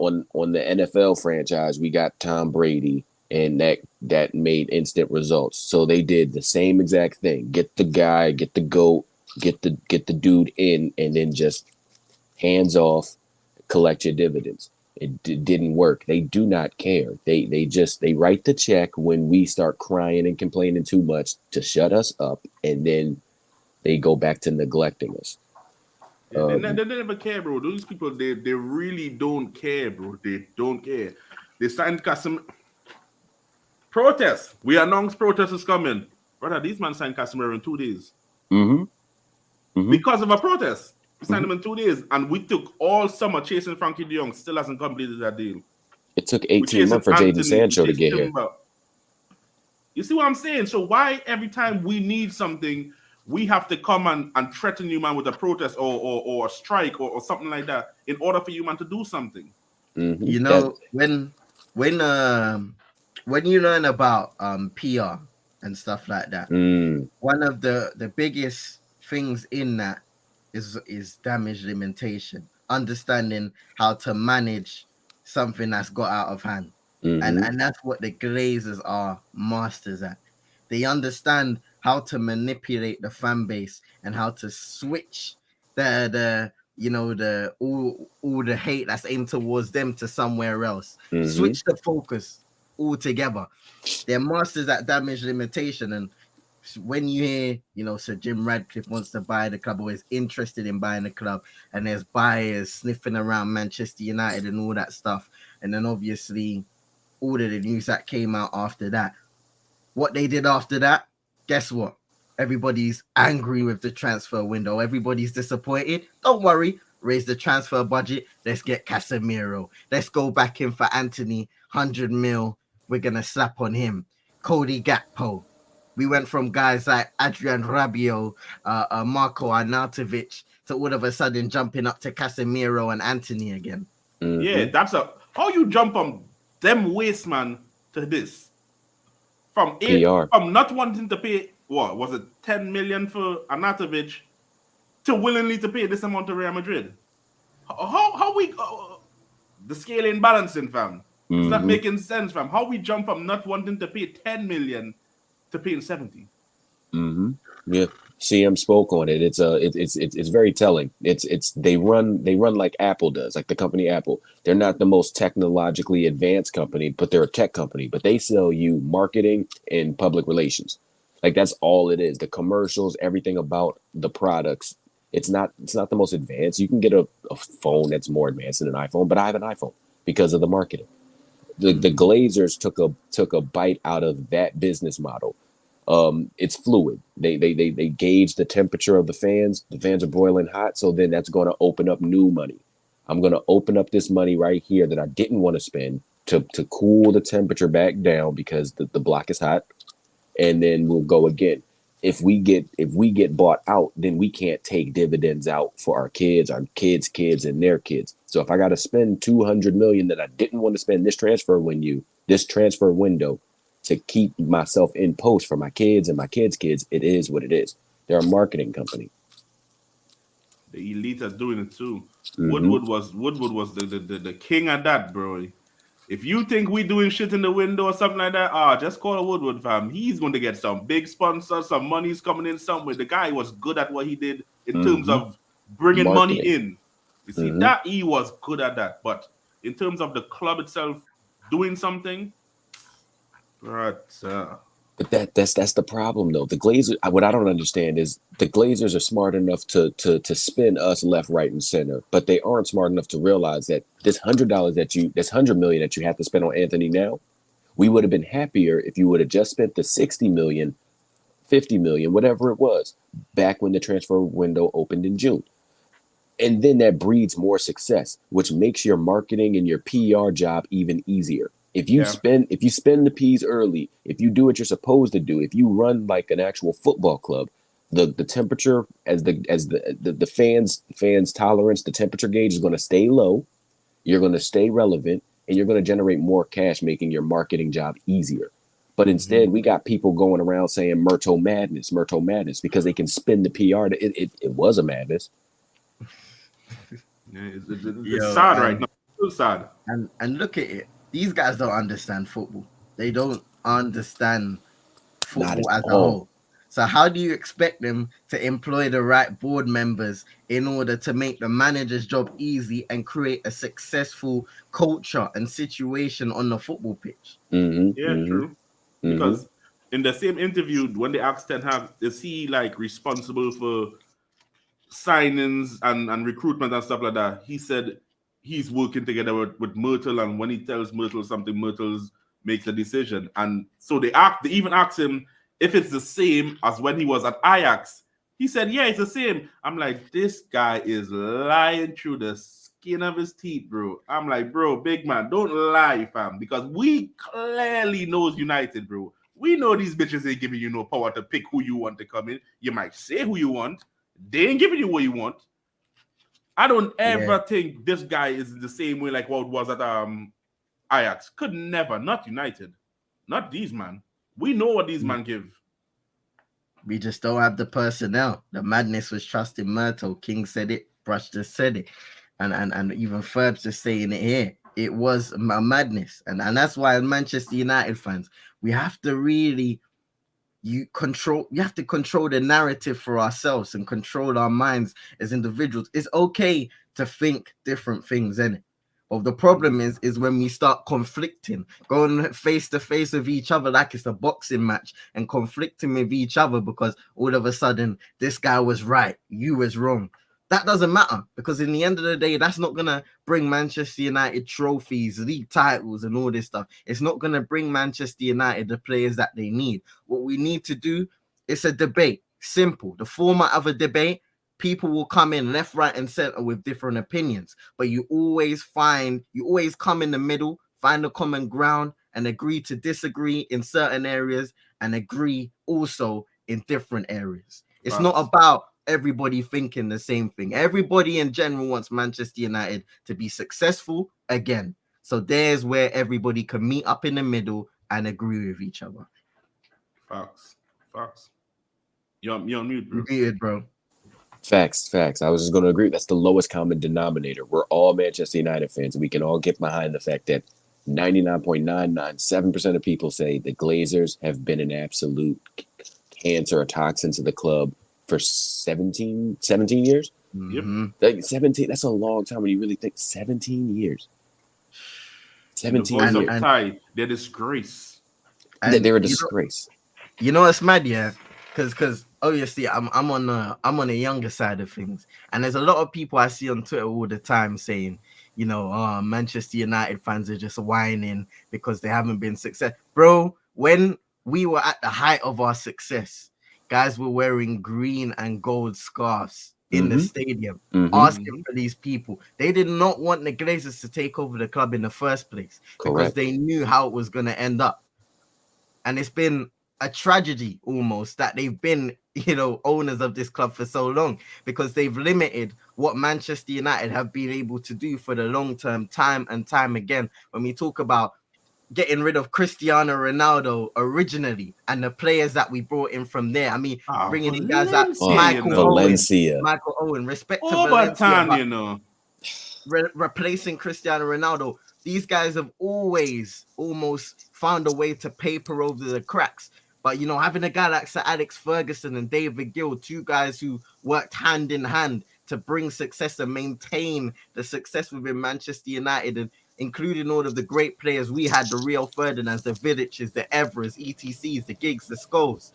the NFL franchise, we got Tom Brady, and that made instant results. So they did the same exact thing: get the guy, get the GOAT, get the dude in, and then just hands off, collect your dividends. It didn't work. They do not care. They write the check when we start crying and complaining too much to shut us up, and then they go back to neglecting us. They never care, bro. Those people, they really don't care, bro. They don't care. They signed Casemiro. Protest. We announced protest is coming. Brother, these men signed Casemiro in 2 days. Because of a protest. We signed him in 2 days. And we took all summer chasing Frankie de Jong. Still hasn't completed that deal. It took 18 months for Jadon Sancho to get here. You see what I'm saying? So why every time we need something, we have to come and threaten you, man, with a protest or a strike or something like that in order for you, man, to do something? You know, when you learn about PR and stuff like that, one of the biggest things in that is damage limitation, understanding how to manage something that's got out of hand. And that's what the Glazers are masters at. They understand how to manipulate the fan base and how to switch the all the hate that's aimed towards them to somewhere else. Switch the focus altogether. They're masters at damage limitation. And when you hear, Sir Jim Radcliffe wants to buy the club or is interested in buying the club, and there's buyers sniffing around Manchester United and all that stuff, and then obviously all of the news that came out after that, what they did after that, guess what? Everybody's angry with the transfer window. Everybody's disappointed. Don't worry. Raise the transfer budget. Let's get Casemiro. Let's go back in for Anthony. 100 mil. We're going to slap on him. Cody Gakpo. We went from guys like Adrian Rabiot, Marko Arnautovic, to all of a sudden jumping up to Casemiro and Anthony again. Yeah, that's how you jump from them waste man to this. From PR. from not wanting to pay what was it 10 million for Anatovic to willingly to pay this amount to Real Madrid. How we the scale ain't balancing, fam. It's not making sense, fam. How we jump from not wanting to pay 10 million to paying 70. Yeah, CM spoke on it. It's very telling. They run like Apple does, like the company Apple. They're not the most technologically advanced company, but they're a tech company. But they sell you marketing and public relations. Like that's all it is. The commercials, everything about the products. It's not the most advanced. You can get a phone that's more advanced than an iPhone, but I have an iPhone because of the marketing. The Glazers took a bite out of that business model. It's fluid. They gauge the temperature of the fans. The fans are boiling hot, so then that's going to open up new money. I'm going to open up this money right here that I didn't want to spend to cool the temperature back down because the block is hot, and then we'll go again. If we get bought out, then we can't take dividends out for our kids, kids, and their kids. So if I got to spend $200 million that I didn't want to spend this transfer window to keep myself in post for my kids and my kids' kids, it is what it is. They're a marketing company. The elite are doing it too. Woodward was the king of that, bro. If you think we doing shit in the window or something like that, just call a Woodward, fam. He's going to get some big sponsors, some money's coming in somewhere. The guy was good at what he did in terms of bringing money in. You see, that he was good at that. But in terms of the club itself doing something, but that's the problem though. The Glazers, what I don't understand is the Glazers are smart enough to spin us left, right, and center, but they aren't smart enough to realize that this $100 $100 million that you have to spend on Anthony now, we would have been happier if you would have just spent the 60 million, 50 million, whatever it was, back when the transfer window opened in June. And then that breeds more success, which makes your marketing and your PR job even easier. If you spend the P's early, if you do what you're supposed to do, if you run like an actual football club, the temperature as the fans tolerance, the temperature gauge is going to stay low. You're going to stay relevant, and you're going to generate more cash, making your marketing job easier. But instead, we got people going around saying Myrtle madness, because they can spin the PR. It was a madness. It's sad right now. It's so sad. And look at it. These guys don't understand football. They don't understand football as a whole. So how do you expect them to employ the right board members in order to make the manager's job easy and create a successful culture and situation on the football pitch? True. Because in the same interview, when they asked Ten Hag, is he like responsible for signings and recruitment and stuff like that? He said he's working together with Myrtle, and when he tells Myrtle something, Myrtle makes a decision. And so they even asked him if it's the same as when he was at Ajax. He said, yeah, it's the same. I'm like, this guy is lying through the skin of his teeth, bro. I'm like, bro, big man, don't lie, fam, because we clearly knows United, bro. We know these bitches ain't giving you no power to pick who you want to come in. You might say who you want. They ain't giving you what you want. I don't ever think this guy is the same way like what it was at Ajax. Could never. Not United. Not these, man. We know what these man give. We just don't have the personnel. The madness was trusting Myrtle. King said it. Brush just said it. And even Ferb's just saying it here. It was a madness. And that's why as Manchester United fans, we have to really you have to control the narrative for ourselves and control our minds as individuals. It's okay to think different things, innit? But the problem is when we start conflicting, going face to face with each other like it's a boxing match and conflicting with each other because all of a sudden this guy was right, you was wrong. That doesn't matter, because in the end of the day, that's not going to bring Manchester United trophies, league titles, and all this stuff. It's not going to bring Manchester United the players that they need. What we need to do is a debate. Simple. The format of a debate, people will come in left, right, and center with different opinions. But you always come in the middle, find a common ground, and agree to disagree in certain areas and agree also in different areas. It's not about everybody thinking the same thing. Everybody in general wants Manchester United to be successful again. So there's where everybody can meet up in the middle and agree with each other. Facts. You're on mute, bro. Muted, bro. Facts. I was just going to agree. That's the lowest common denominator. We're all Manchester United fans. We can all get behind the fact that 99.997% of people say the Glazers have been an absolute cancer or toxin to the club for 17 years. Mm-hmm. Like 17, that's a long time when you really think 17 years. 17 years. years. They're disgrace. They're a disgrace. You know what's mad, yeah? Because obviously I'm on the younger side of things, and there's a lot of people I see on Twitter all the time saying, you know, Manchester United fans are just whining because they haven't been successful. Bro, when we were at the height of our success, guys were wearing green and gold scarves in the stadium, asking for these people. They did not want the Glazers to take over the club in the first place because they knew how it was going to end up. And it's been a tragedy almost that they've been, you know, owners of this club for so long, because they've limited what Manchester United have been able to do for the long term, time and time again. When we talk about getting rid of Cristiano Ronaldo originally and the players that we brought in from there, I mean, bringing in guys like Michael Owen, respect to Valencia, you know, replacing Cristiano Ronaldo. These guys have always almost found a way to paper over the cracks. But, you know, having a guy like Sir Alex Ferguson and David Gill, two guys who worked hand in hand to bring success and maintain the success within Manchester United, and including all of the great players we had, the Rio Ferdinands, the Vidiches, the Evras, ETCs, the Giggs, the Scholes.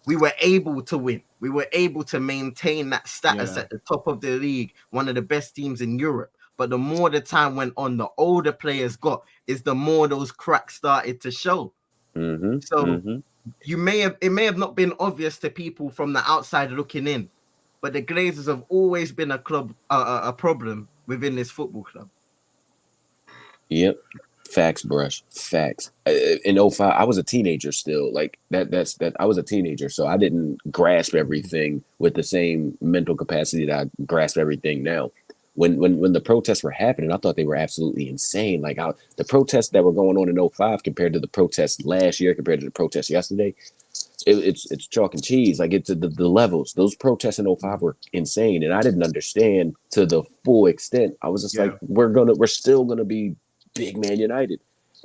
We were able to win. We were able to maintain that status at the top of the league, one of the best teams in Europe. But the more the time went on, the older players got, is the more those cracks started to show. It may have not been obvious to people from the outside looking in, but the Glazers have always been a problem within this football club. Yep. Facts, brush. Facts. In 05, I was a teenager still. Like that's I was a teenager, so I didn't grasp everything with the same mental capacity that I grasp everything now. When the protests were happening, I thought they were absolutely insane. Like the protests that were going on in 05 compared to the protests last year, compared to the protests yesterday, it's chalk and cheese. Like it's the levels. Those protests in 05 were insane, and I didn't understand to the full extent. I was just like, we're still gonna be big Man United,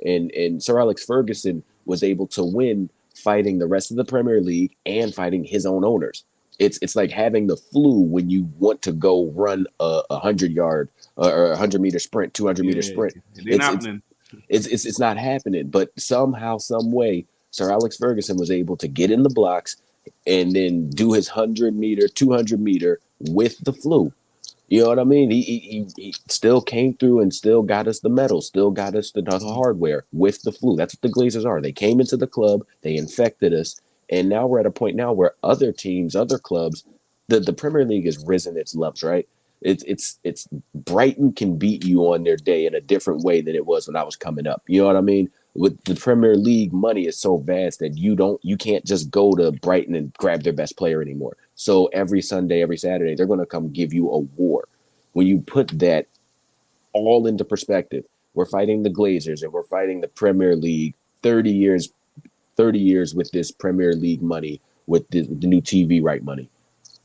and Sir Alex Ferguson was able to win fighting the rest of the Premier League and fighting his own owners. It's like having the flu when you want to go run a 100-yard or a 100-meter sprint, 200-meter sprint. It's not happening. But somehow, some way, Sir Alex Ferguson was able to get in the blocks and then do his 100-meter, 200-meter with the flu. You know what I mean? He still came through and still got us the medals, still got us the hardware with the flu. That's what the Glazers are. They came into the club, they infected us. And now we're at a point now where other teams, other clubs, the Premier League has risen its levels, right? It's Brighton can beat you on their day in a different way than it was when I was coming up. You know what I mean? With the Premier League, money is so vast that you can't just go to Brighton and grab their best player anymore. So every Sunday, every Saturday, they're going to come give you a war. When you put that all into perspective, we're fighting the Glazers and we're fighting the Premier League 30 years with this Premier League money, with the new TV right money.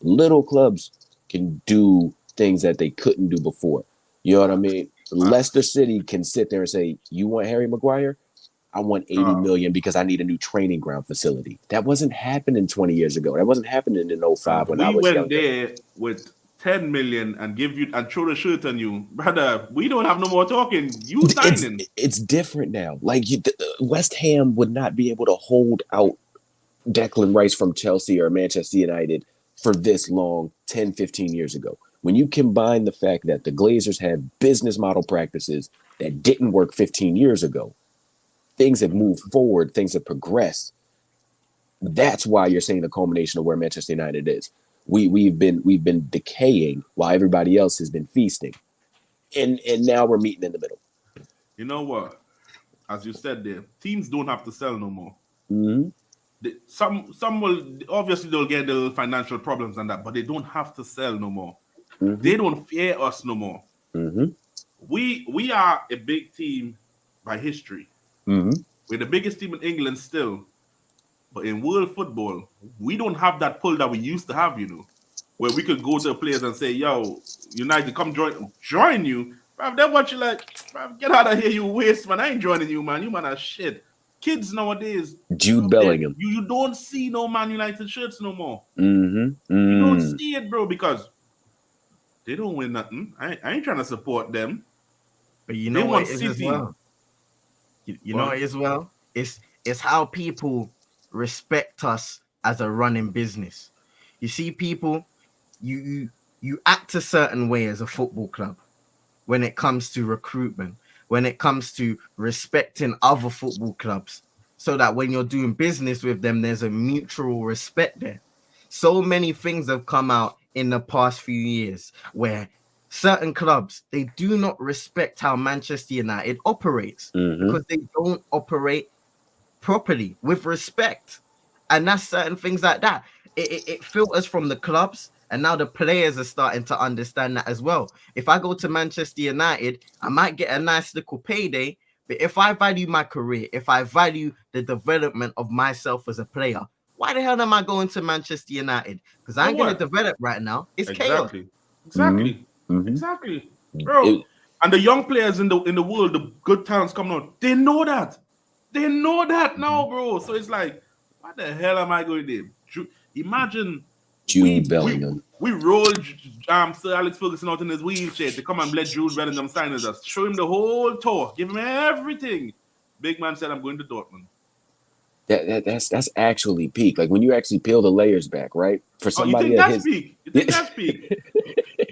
Little clubs can do things that they couldn't do before. You know what I mean? Leicester City can sit there and say, you want Harry Maguire? I want 80 million because I need a new training ground facility. That wasn't happening 20 years ago. That wasn't happening in 05 when I was younger. We went there with 10 million and throw the shirt on you. Brother, we don't have no more talking. You signing. It's different now. Like West Ham would not be able to hold out Declan Rice from Chelsea or Manchester United for this long 10, 15 years ago. When you combine the fact that the Glazers had business model practices that didn't work 15 years ago, things have moved forward, things have progressed. That's why you're seeing the culmination of where Manchester United is. We've been decaying while everybody else has been feasting, and now we're meeting in the middle. You know what? As you said there, teams don't have to sell no more. Mm-hmm. Some will obviously they'll get the little financial problems and that, but they don't have to sell no more. Mhm. They don't fear us no more. Mhm. We are a big team by history. Mhm. We're the biggest team in England still, but in world football, we don't have that pull that we used to have. Where we could go to players and say, "Yo, United, come join you." Bruv, then what you like? Bruv, get out of here, you waste man. I ain't joining you, man. You man are shit. Kids nowadays, Jude Bellingham. you don't see no Man United shirts no more. Mm-hmm. You don't see it, bro, because they don't win nothing. I ain't trying to support them. But you They know want what it is as City. well. You know what it is as well. It's how people respect us as a running business. You see, people, you act a certain way as a football club when it comes to recruitment, when it comes to respecting other football clubs, so that when you're doing business with them, there's a mutual respect there. So many things have come out in the past few years where certain clubs, they do not respect how Manchester United operates because they don't operate properly with respect. And that's certain things like that. It filters from the clubs, and now the players are starting to understand that as well. If I go to Manchester United, I might get a nice little payday, but if I value my career, if I value the development of myself as a player, why the hell am I going to Manchester United? Because I ain't going to develop right now. It's chaos. Exactly. Mhm. Exactly. Bro. And the young players in the world, the good talents coming out, they know that. They know that now, bro. So it's like, what the hell am I going to do? Imagine Jude Bellingham. We rolled Sir Alex Ferguson out in his wheelchair to come and let Jude Bellingham sign with us. Show him the whole tour. Give him everything. Big man said, I'm going to Dortmund. That's actually peak. Like when you actually peel the layers back, right? For somebody you think that's peak? You think that's peak?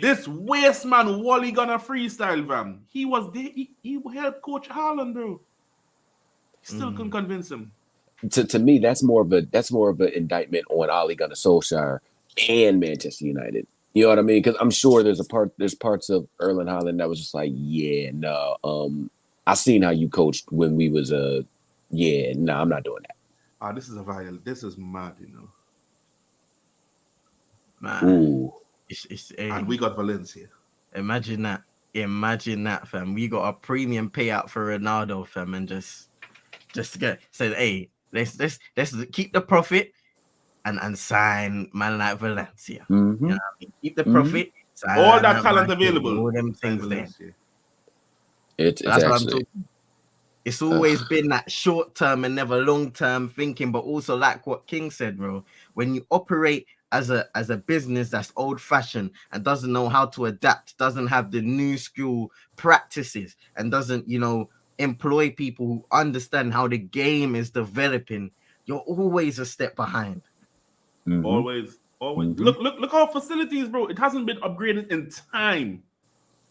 This waste man, Wally gonna freestyle, fam. He was there. He helped Coach Haaland, bro. Still couldn't convince him. To me, that's more of an indictment on Ole Gunnar Solskjaer and Manchester United. You know what I mean? Because I'm sure there's parts of Erling Haaland that was just like, yeah, no. I seen how you coached when we was I'm not doing that. This is mad, Man. Ooh. And we got Valencia. Imagine that, fam. We got a premium payout for Ronaldo, fam, and just to get said, hey, let's keep the profit and sign man like Valencia. Mm-hmm. You know what I mean? Keep the profit. Sign all that talent available. All them things there. It's That's actually. what I'm talking. It's always been that short term and never long term thinking, but also like what King said, bro. When you operate as a business that's old fashioned and doesn't know how to adapt, doesn't have the new school practices, and doesn't employ people who understand how the game is developing, you're always a step behind. Mm-hmm. Always. Mm-hmm. Look our facilities, bro. It hasn't been upgraded in time.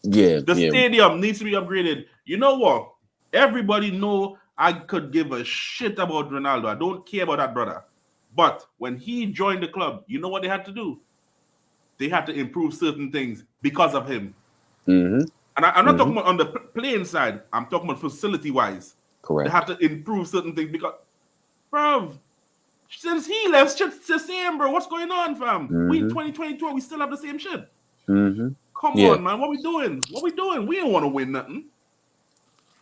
Yeah. The stadium needs to be upgraded. You know what? Everybody know I could give a shit about Ronaldo. I don't care about that brother. But when he joined the club, you know what they had to do? They had to improve certain things because of him. Mm-hmm. And I'm not talking about on the playing side. I'm talking about facility-wise. Correct. They have to improve certain things because, bro, since he left, shit's the same, bro. What's going on, fam? We in 2022, we still have the same shit. Mm-hmm. Come on, man. What we doing? We don't want to win nothing.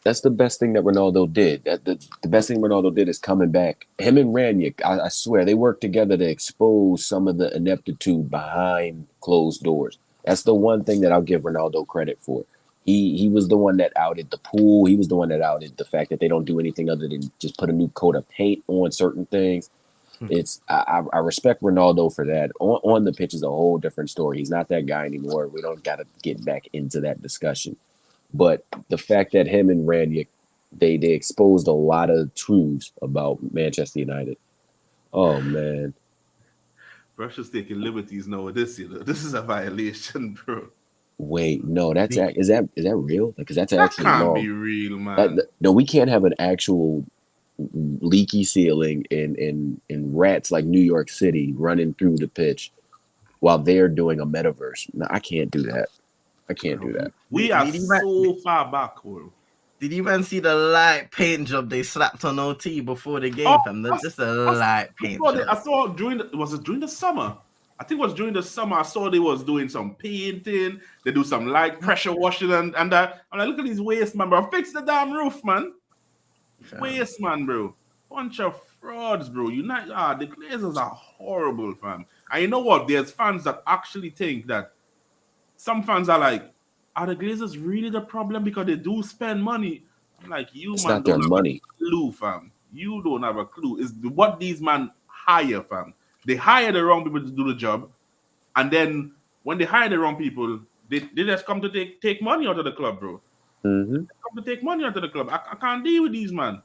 That's the best thing that Ronaldo did. The best thing Ronaldo did is coming back. Him and Ranić, I swear, they worked together to expose some of the ineptitude behind closed doors. That's the one thing that I'll give Ronaldo credit for. He was the one that outed the pool. He was the one that outed the fact that they don't do anything other than just put a new coat of paint on certain things. I respect Ronaldo for that. On the pitch is a whole different story. He's not that guy anymore. We don't got to get back into that discussion. But the fact that him and Ranić, they exposed a lot of truths about Manchester United. Oh man, Russia's taking liberties now with this. This is a violation, bro. Wait, no, is that real? Because that's actually can't wrong. Be real, man. No, we can't have an actual leaky ceiling in rats like New York City running through the pitch while they're doing a metaverse. No, I can't do that. I can't do that. We are so far back, bro. Did you man see the light paint job they slapped on OT before the game, Oh, fam? I- Just a light paint job. I saw during was it during the summer? I think it was during the summer. I saw they was doing some painting. They do some light pressure washing and that. I'm like, look at these waste man, bro. Fix the damn roof, man. Waste man, bro. Bunch of frauds, bro. The Glazers are horrible, fam. And you know what? There's fans that actually think that some fans are like, are the Glazers really the problem because they do spend money? I'm like, It's man, not their don't have money. a clue, fam. You don't have a clue. It's what these man hire, fam. They hire the wrong people to do the job, and then when they hire the wrong people, they just come to take money out of the club, bro. Mm-hmm. Come to take money out of the club. I can't deal with these man.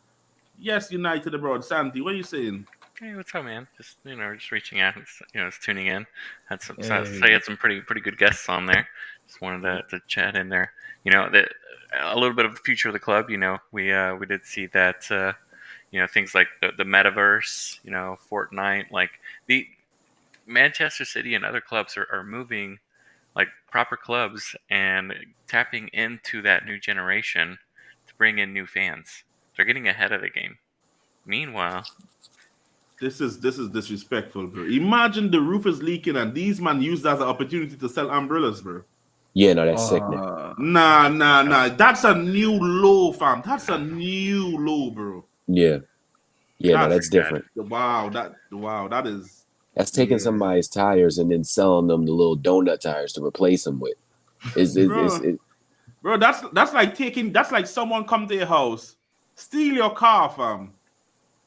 Yes, United abroad. Santi, what are you saying? Hey, what's up, man? Just just reaching out. Just tuning in. Had some. Hey. So you had some pretty good guests on there. Just wanted to chat in there. A little bit of the future of the club. We did see that. Things like the metaverse. Fortnite. Like the Manchester City and other clubs are moving like proper clubs and tapping into that new generation to bring in new fans. They're getting ahead of the game. Meanwhile, This is disrespectful, bro. Imagine the roof is leaking and these man use that as an opportunity to sell umbrellas, bro. Yeah, no, that's sickening. Nah. That's a new low, fam. That's a new low, bro. Yeah, no, that's different. Wow, that is. That's taking somebody's tires and then selling them the little donut tires to replace them with. Bro, that's like someone come to your house, steal your car, fam,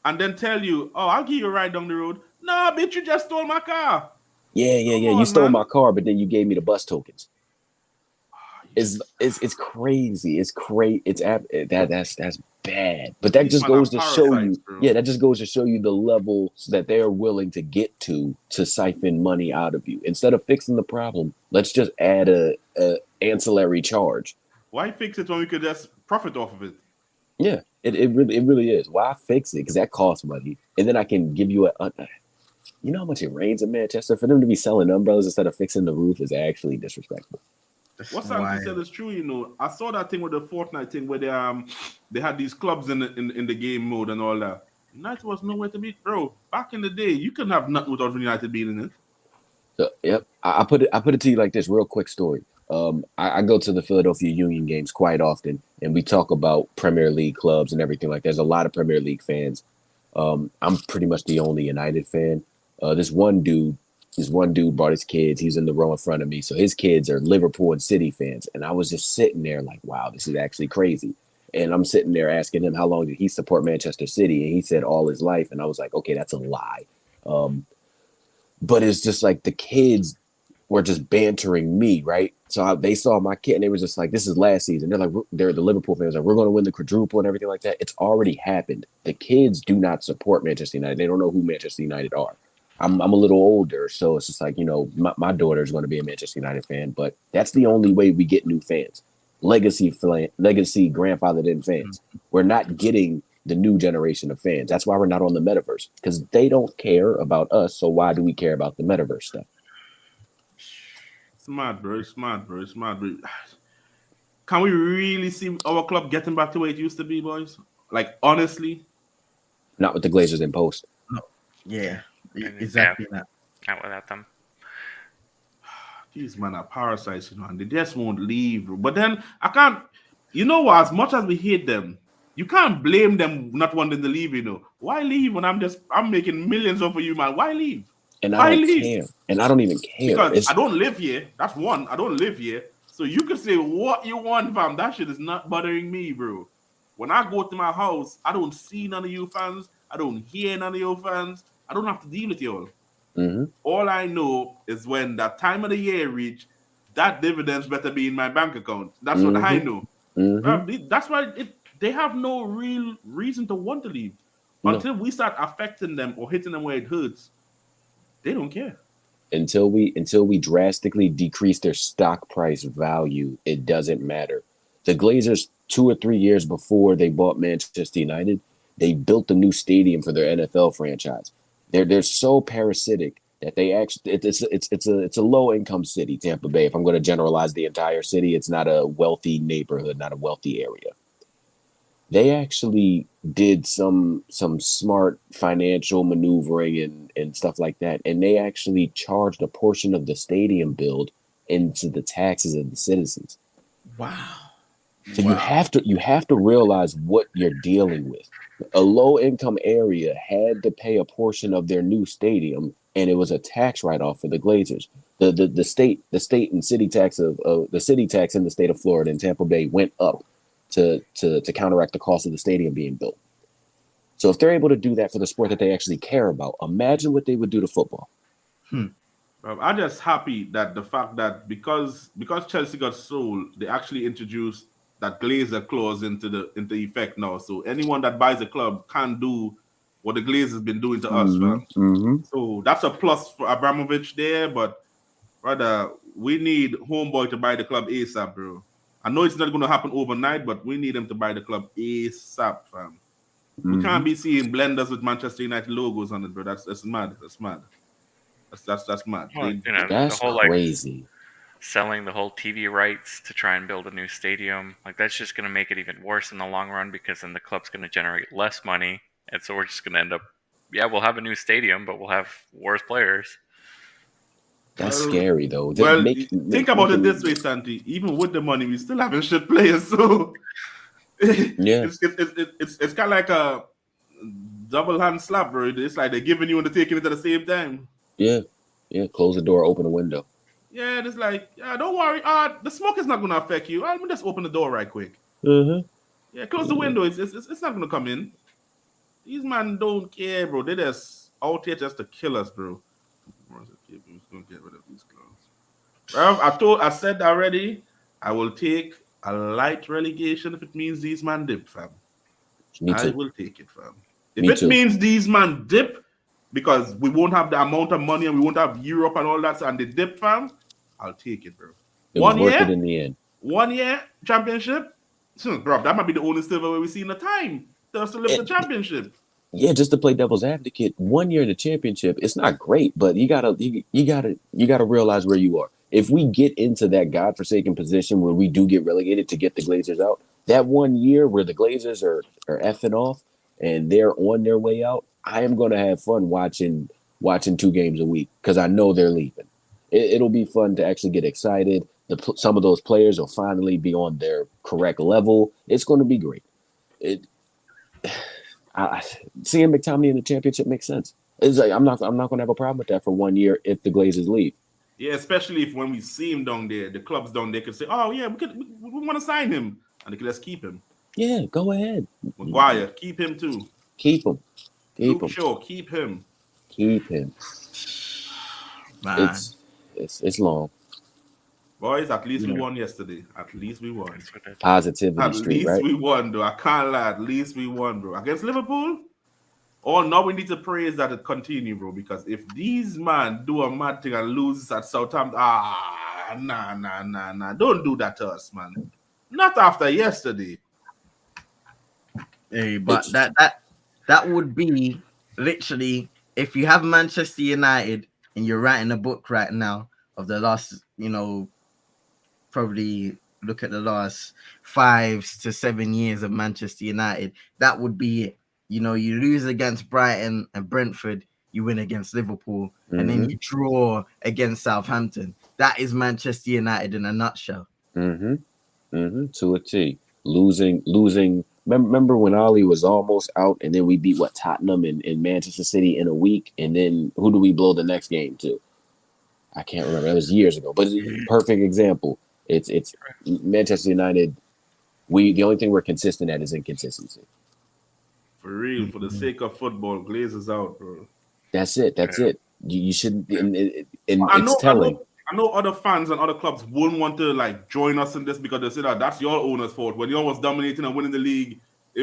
and then tell you, "Oh, I'll give you a ride down the road." Nah, bitch, you just stole my car. Yeah. You stole my car, but then you gave me the bus tokens. It's crazy. It's crazy. That's bad. But that just goes to show you. Bro. Yeah, that just goes to show you the level that they're willing to get to siphon money out of you. Instead of fixing the problem, let's just add a ancillary charge. Why fix it when we could just profit off of it? Yeah, it really is. Why fix it? Because that costs money, and then I can give you you know how much it rains in Manchester? For them to be selling umbrellas instead of fixing the roof is actually disrespectful. What Santi said is true, I saw that thing with the Fortnite thing where they had these clubs in the game mode and all that. United was nowhere to be, bro. Back in the day, you couldn't have nothing without United being in it. So, yep, I put it to you like this. Real quick story. I go to the Philadelphia Union games quite often, and we talk about Premier League clubs and everything like that. There's a lot of Premier League fans. I'm pretty much the only United fan. This one dude brought his kids. He's in the row in front of me. So his kids are Liverpool and City fans. And I was just sitting there like, wow, this is actually crazy. And I'm sitting there asking him how long did he support Manchester City? And he said all his life. And I was like, okay, that's a lie. But it's just like the kids were just bantering me, right? So they saw my kid and they were just like, this is last season. They're the Liverpool fans. Like, we're going to win the quadruple and everything like that. It's already happened. The kids do not support Manchester United. They don't know who Manchester United are. I'm a little older, so it's just like, my daughter is going to be a Manchester United fan, but that's the only way we get new fans. Legacy grandfathered in fans. We're not getting the new generation of fans. That's why we're not on the metaverse, because they don't care about us. So why do we care about the metaverse stuff? Smart, bro. Can we really see our club getting back to where it used to be, boys? Like, honestly? Not with the Glazers in post. No. Yeah. Exactly that. Not without them. These men are parasites, and they just won't leave. But then I can't, as much as we hate them, you can't blame them not wanting to leave, Why leave when I'm making millions off of you, man? Why leave? And I don't care. And I don't even care. Because I don't live here. That's one. I don't live here. So you can say what you want, fam. That shit is not bothering me, bro. When I go to my house, I don't see none of you fans. I don't hear none of your fans. I don't have to deal with you all. Mm-hmm. All I know is when that time of the year reach, that dividends better be in my bank account. That's what I know. Mm-hmm. That's why they have no real reason to want to leave. Until we start affecting them or hitting them where it hurts, they don't care. Until we drastically decrease their stock price value, it doesn't matter. The Glazers, 2 or 3 years before they bought Manchester United, they built a new stadium for their NFL franchise. They're so parasitic that they actually it's a low income city, Tampa Bay. If I'm going to generalize the entire city, it's not a wealthy neighborhood, not a wealthy area. they actually did some smart financial maneuvering and stuff like that, and they actually charged a portion of the stadium build into the taxes of the citizens. Wow. So you have to realize what you're dealing with. A low income area had to pay a portion of their new stadium, and it was a tax write off for the Glazers. The state and city tax of the city tax in the state of Florida and Tampa Bay went up to counteract the cost of the stadium being built. So if they're able to do that for the sport that they actually care about, imagine what they would do to football. I'm just happy that the fact that because Chelsea got sold, they actually introduced that Glazer clause into effect now. So anyone that buys a club can do what the Glazers been doing to us, fam. So that's a plus for Abramovich there, but rather we need Homeboy to buy the club ASAP, bro. I know it's not going to happen overnight, but we need him to buy the club ASAP, fam. We can't be seeing blenders with Manchester United logos on it, bro. That's mad. That's mad. That's mad. Well, That's the whole crazy. selling the whole TV rights to try and build a new stadium, that's just going to make it even worse in the long run, because then the club's going to generate less money, and so we're just going to end up, we'll have a new stadium, but we'll have worse players. That's scary though. Think about it this way, Santi. Even with the money, we still having shit players. So yeah, it's kind of like a double hand slap, bro. It's like they're giving you and they're taking it at the same time. Yeah. Close the door, open the window. Yeah, it's like, don't worry. The smoke is not going to affect you. Let me just open the door right quick. Yeah, close the window. It's not going to come in. These men don't care, bro. They're just out here just to kill us, bro. Who's going to get rid of these clothes? I said already, I will take a light relegation if it means these man dip, fam. Me too. I will take it, fam. If it means these man dip, because we won't have the amount of money and we won't have Europe and all that, and the dip, fam, I'll take it, bro. It was worth it in the end. 1 year championship, bro. That might be the only silverware we see in the time. Just to lift the championship. Yeah, just to play devil's advocate, 1 year in the championship, it's not great, but you gotta realize where you are. If we get into that godforsaken position where we do get relegated to get the Glazers out, that 1 year where the Glazers are effing off and they're on their way out, I am gonna have fun watching 2 games a week because I know they're leaving. It'll be fun to actually get excited. Some of those players will finally be on their correct level. It's going to be great. Seeing McTominay in the championship makes sense. It's like I'm not going to have a problem with that for 1 year if the Glazers leave. Yeah, especially if when we see him down there, the clubs down there can say, "Oh yeah, we want to sign him," and they can just keep him. Yeah, go ahead. Maguire, keep him too. Keep him. Sure, keep him. Man. It's long. Boys, at least we won yesterday. At least we won. Positivity street, right? At least we won, though. I can't lie. At least we won, bro. Against Liverpool? Oh, now we need to praise that it continue, bro. Because if these man do a mad thing and lose at Southampton, nah. Don't do that to us, man. Not after yesterday. Hey, but that would be literally, if you have Manchester United and you're writing a book right now of the last, probably look at the last 5 to 7 years of Manchester United, that would be it. You lose against Brighton and Brentford, you win against Liverpool, and then you draw against Southampton. That is Manchester United in a nutshell. To a T. Losing. Remember when Ali was almost out, and then we beat Tottenham and Manchester City in a week, and then who do we blow the next game to? I can't remember. That was years ago, but it's a perfect example. It's Manchester United. The only thing we're consistent at is inconsistency. For real, for the sake of football, Glazers out, bro. That's it. You shouldn't. And it's telling. I know other fans and other clubs wouldn't want to join us in this because they say that that's your owner's fault. When you was dominating and winning the league,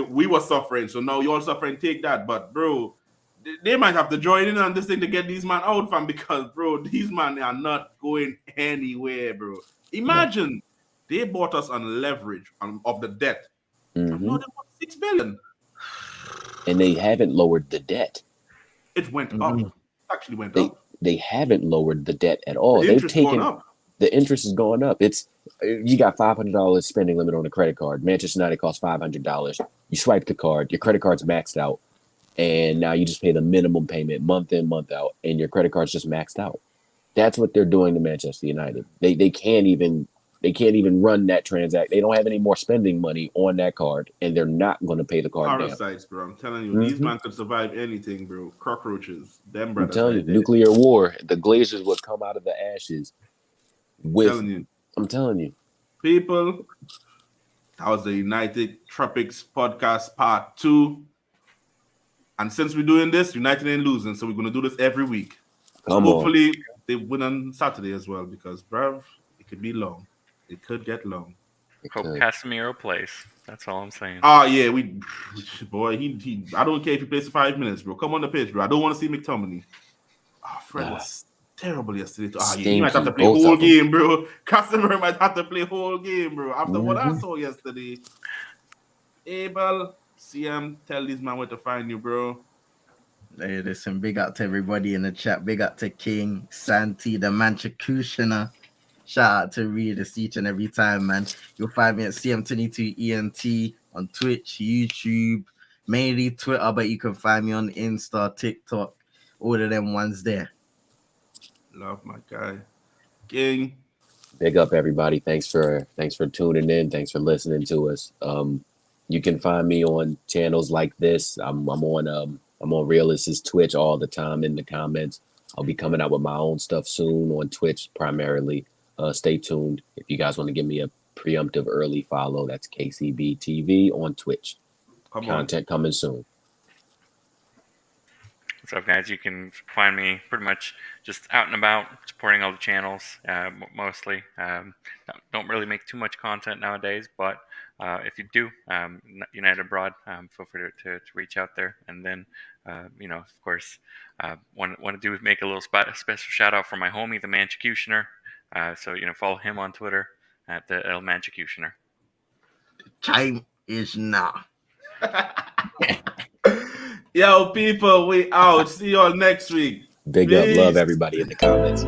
we were suffering. So now you're suffering. Take that. But bro, they might have to join in on this thing to get these man out, fam. Because bro, these man are not going anywhere, bro. Imagine they bought us on leverage of the debt. Now they want $6 billion, and they haven't lowered the debt. It went up. It actually went up. They haven't lowered the debt at all. They've taken the interest is going up. It's You got $500 spending limit on a credit card. Manchester United costs $500. You swipe the card, your credit card's maxed out, and now you just pay the minimum payment month in, month out, and your credit card's just maxed out. That's what they're doing to Manchester United. They can't even run that transact. They don't have any more spending money on that card, and they're not going to pay the card down. Parasites, bro. I'm telling you, these man could survive anything, bro. Cockroaches, them I'm brothers. telling you, right there. nuclear war. The Glazers would come out of the ashes. Telling you. I'm telling you. People, that was the United Tropics Podcast Part 2. And since we're doing this, United ain't losing, so we're going to do this every week. Hopefully, they win on Saturday as well, because, bruv, it could be long. It could get long. Hope Casemiro plays. That's all I'm saying. Oh, yeah, boy, he I don't care if he plays for 5 minutes, bro. Come on the pitch, bro. I don't want to see McTominay. Oh, Fred was terrible yesterday. He might have to play whole game, bro. Casemiro might have to play whole game, bro. After what I saw yesterday. Abel, CM, tell these man where to find you, bro. Hey, listen, big up to everybody in the chat. Big up to King, Santi, the Manchacutioner. Shout out to Reed each and every time, man. You'll find me at CM22ENT on Twitch, YouTube, mainly Twitter, but you can find me on Insta, TikTok, all of them ones there. Love my guy. King. Big up everybody. Thanks for tuning in. Thanks for listening to us. You can find me on channels like this. I'm on Realist's Twitch all the time in the comments. I'll be coming out with my own stuff soon on Twitch primarily. Stay tuned. If you guys want to give me a preemptive early follow, that's KCB TV on Twitch. Content coming soon. What's up, guys? You can find me pretty much just out and about, supporting all the channels, mostly. Don't really make too much content nowadays, but if you do, United Abroad, feel free to reach out there. And then, of course, want to make a little special shout out for my homie, the Manchacutioner. So, follow him on Twitter at the El Manchacutioner. Time is now. Yo, people, we out. See y'all next week. Big up. Love everybody in the comments.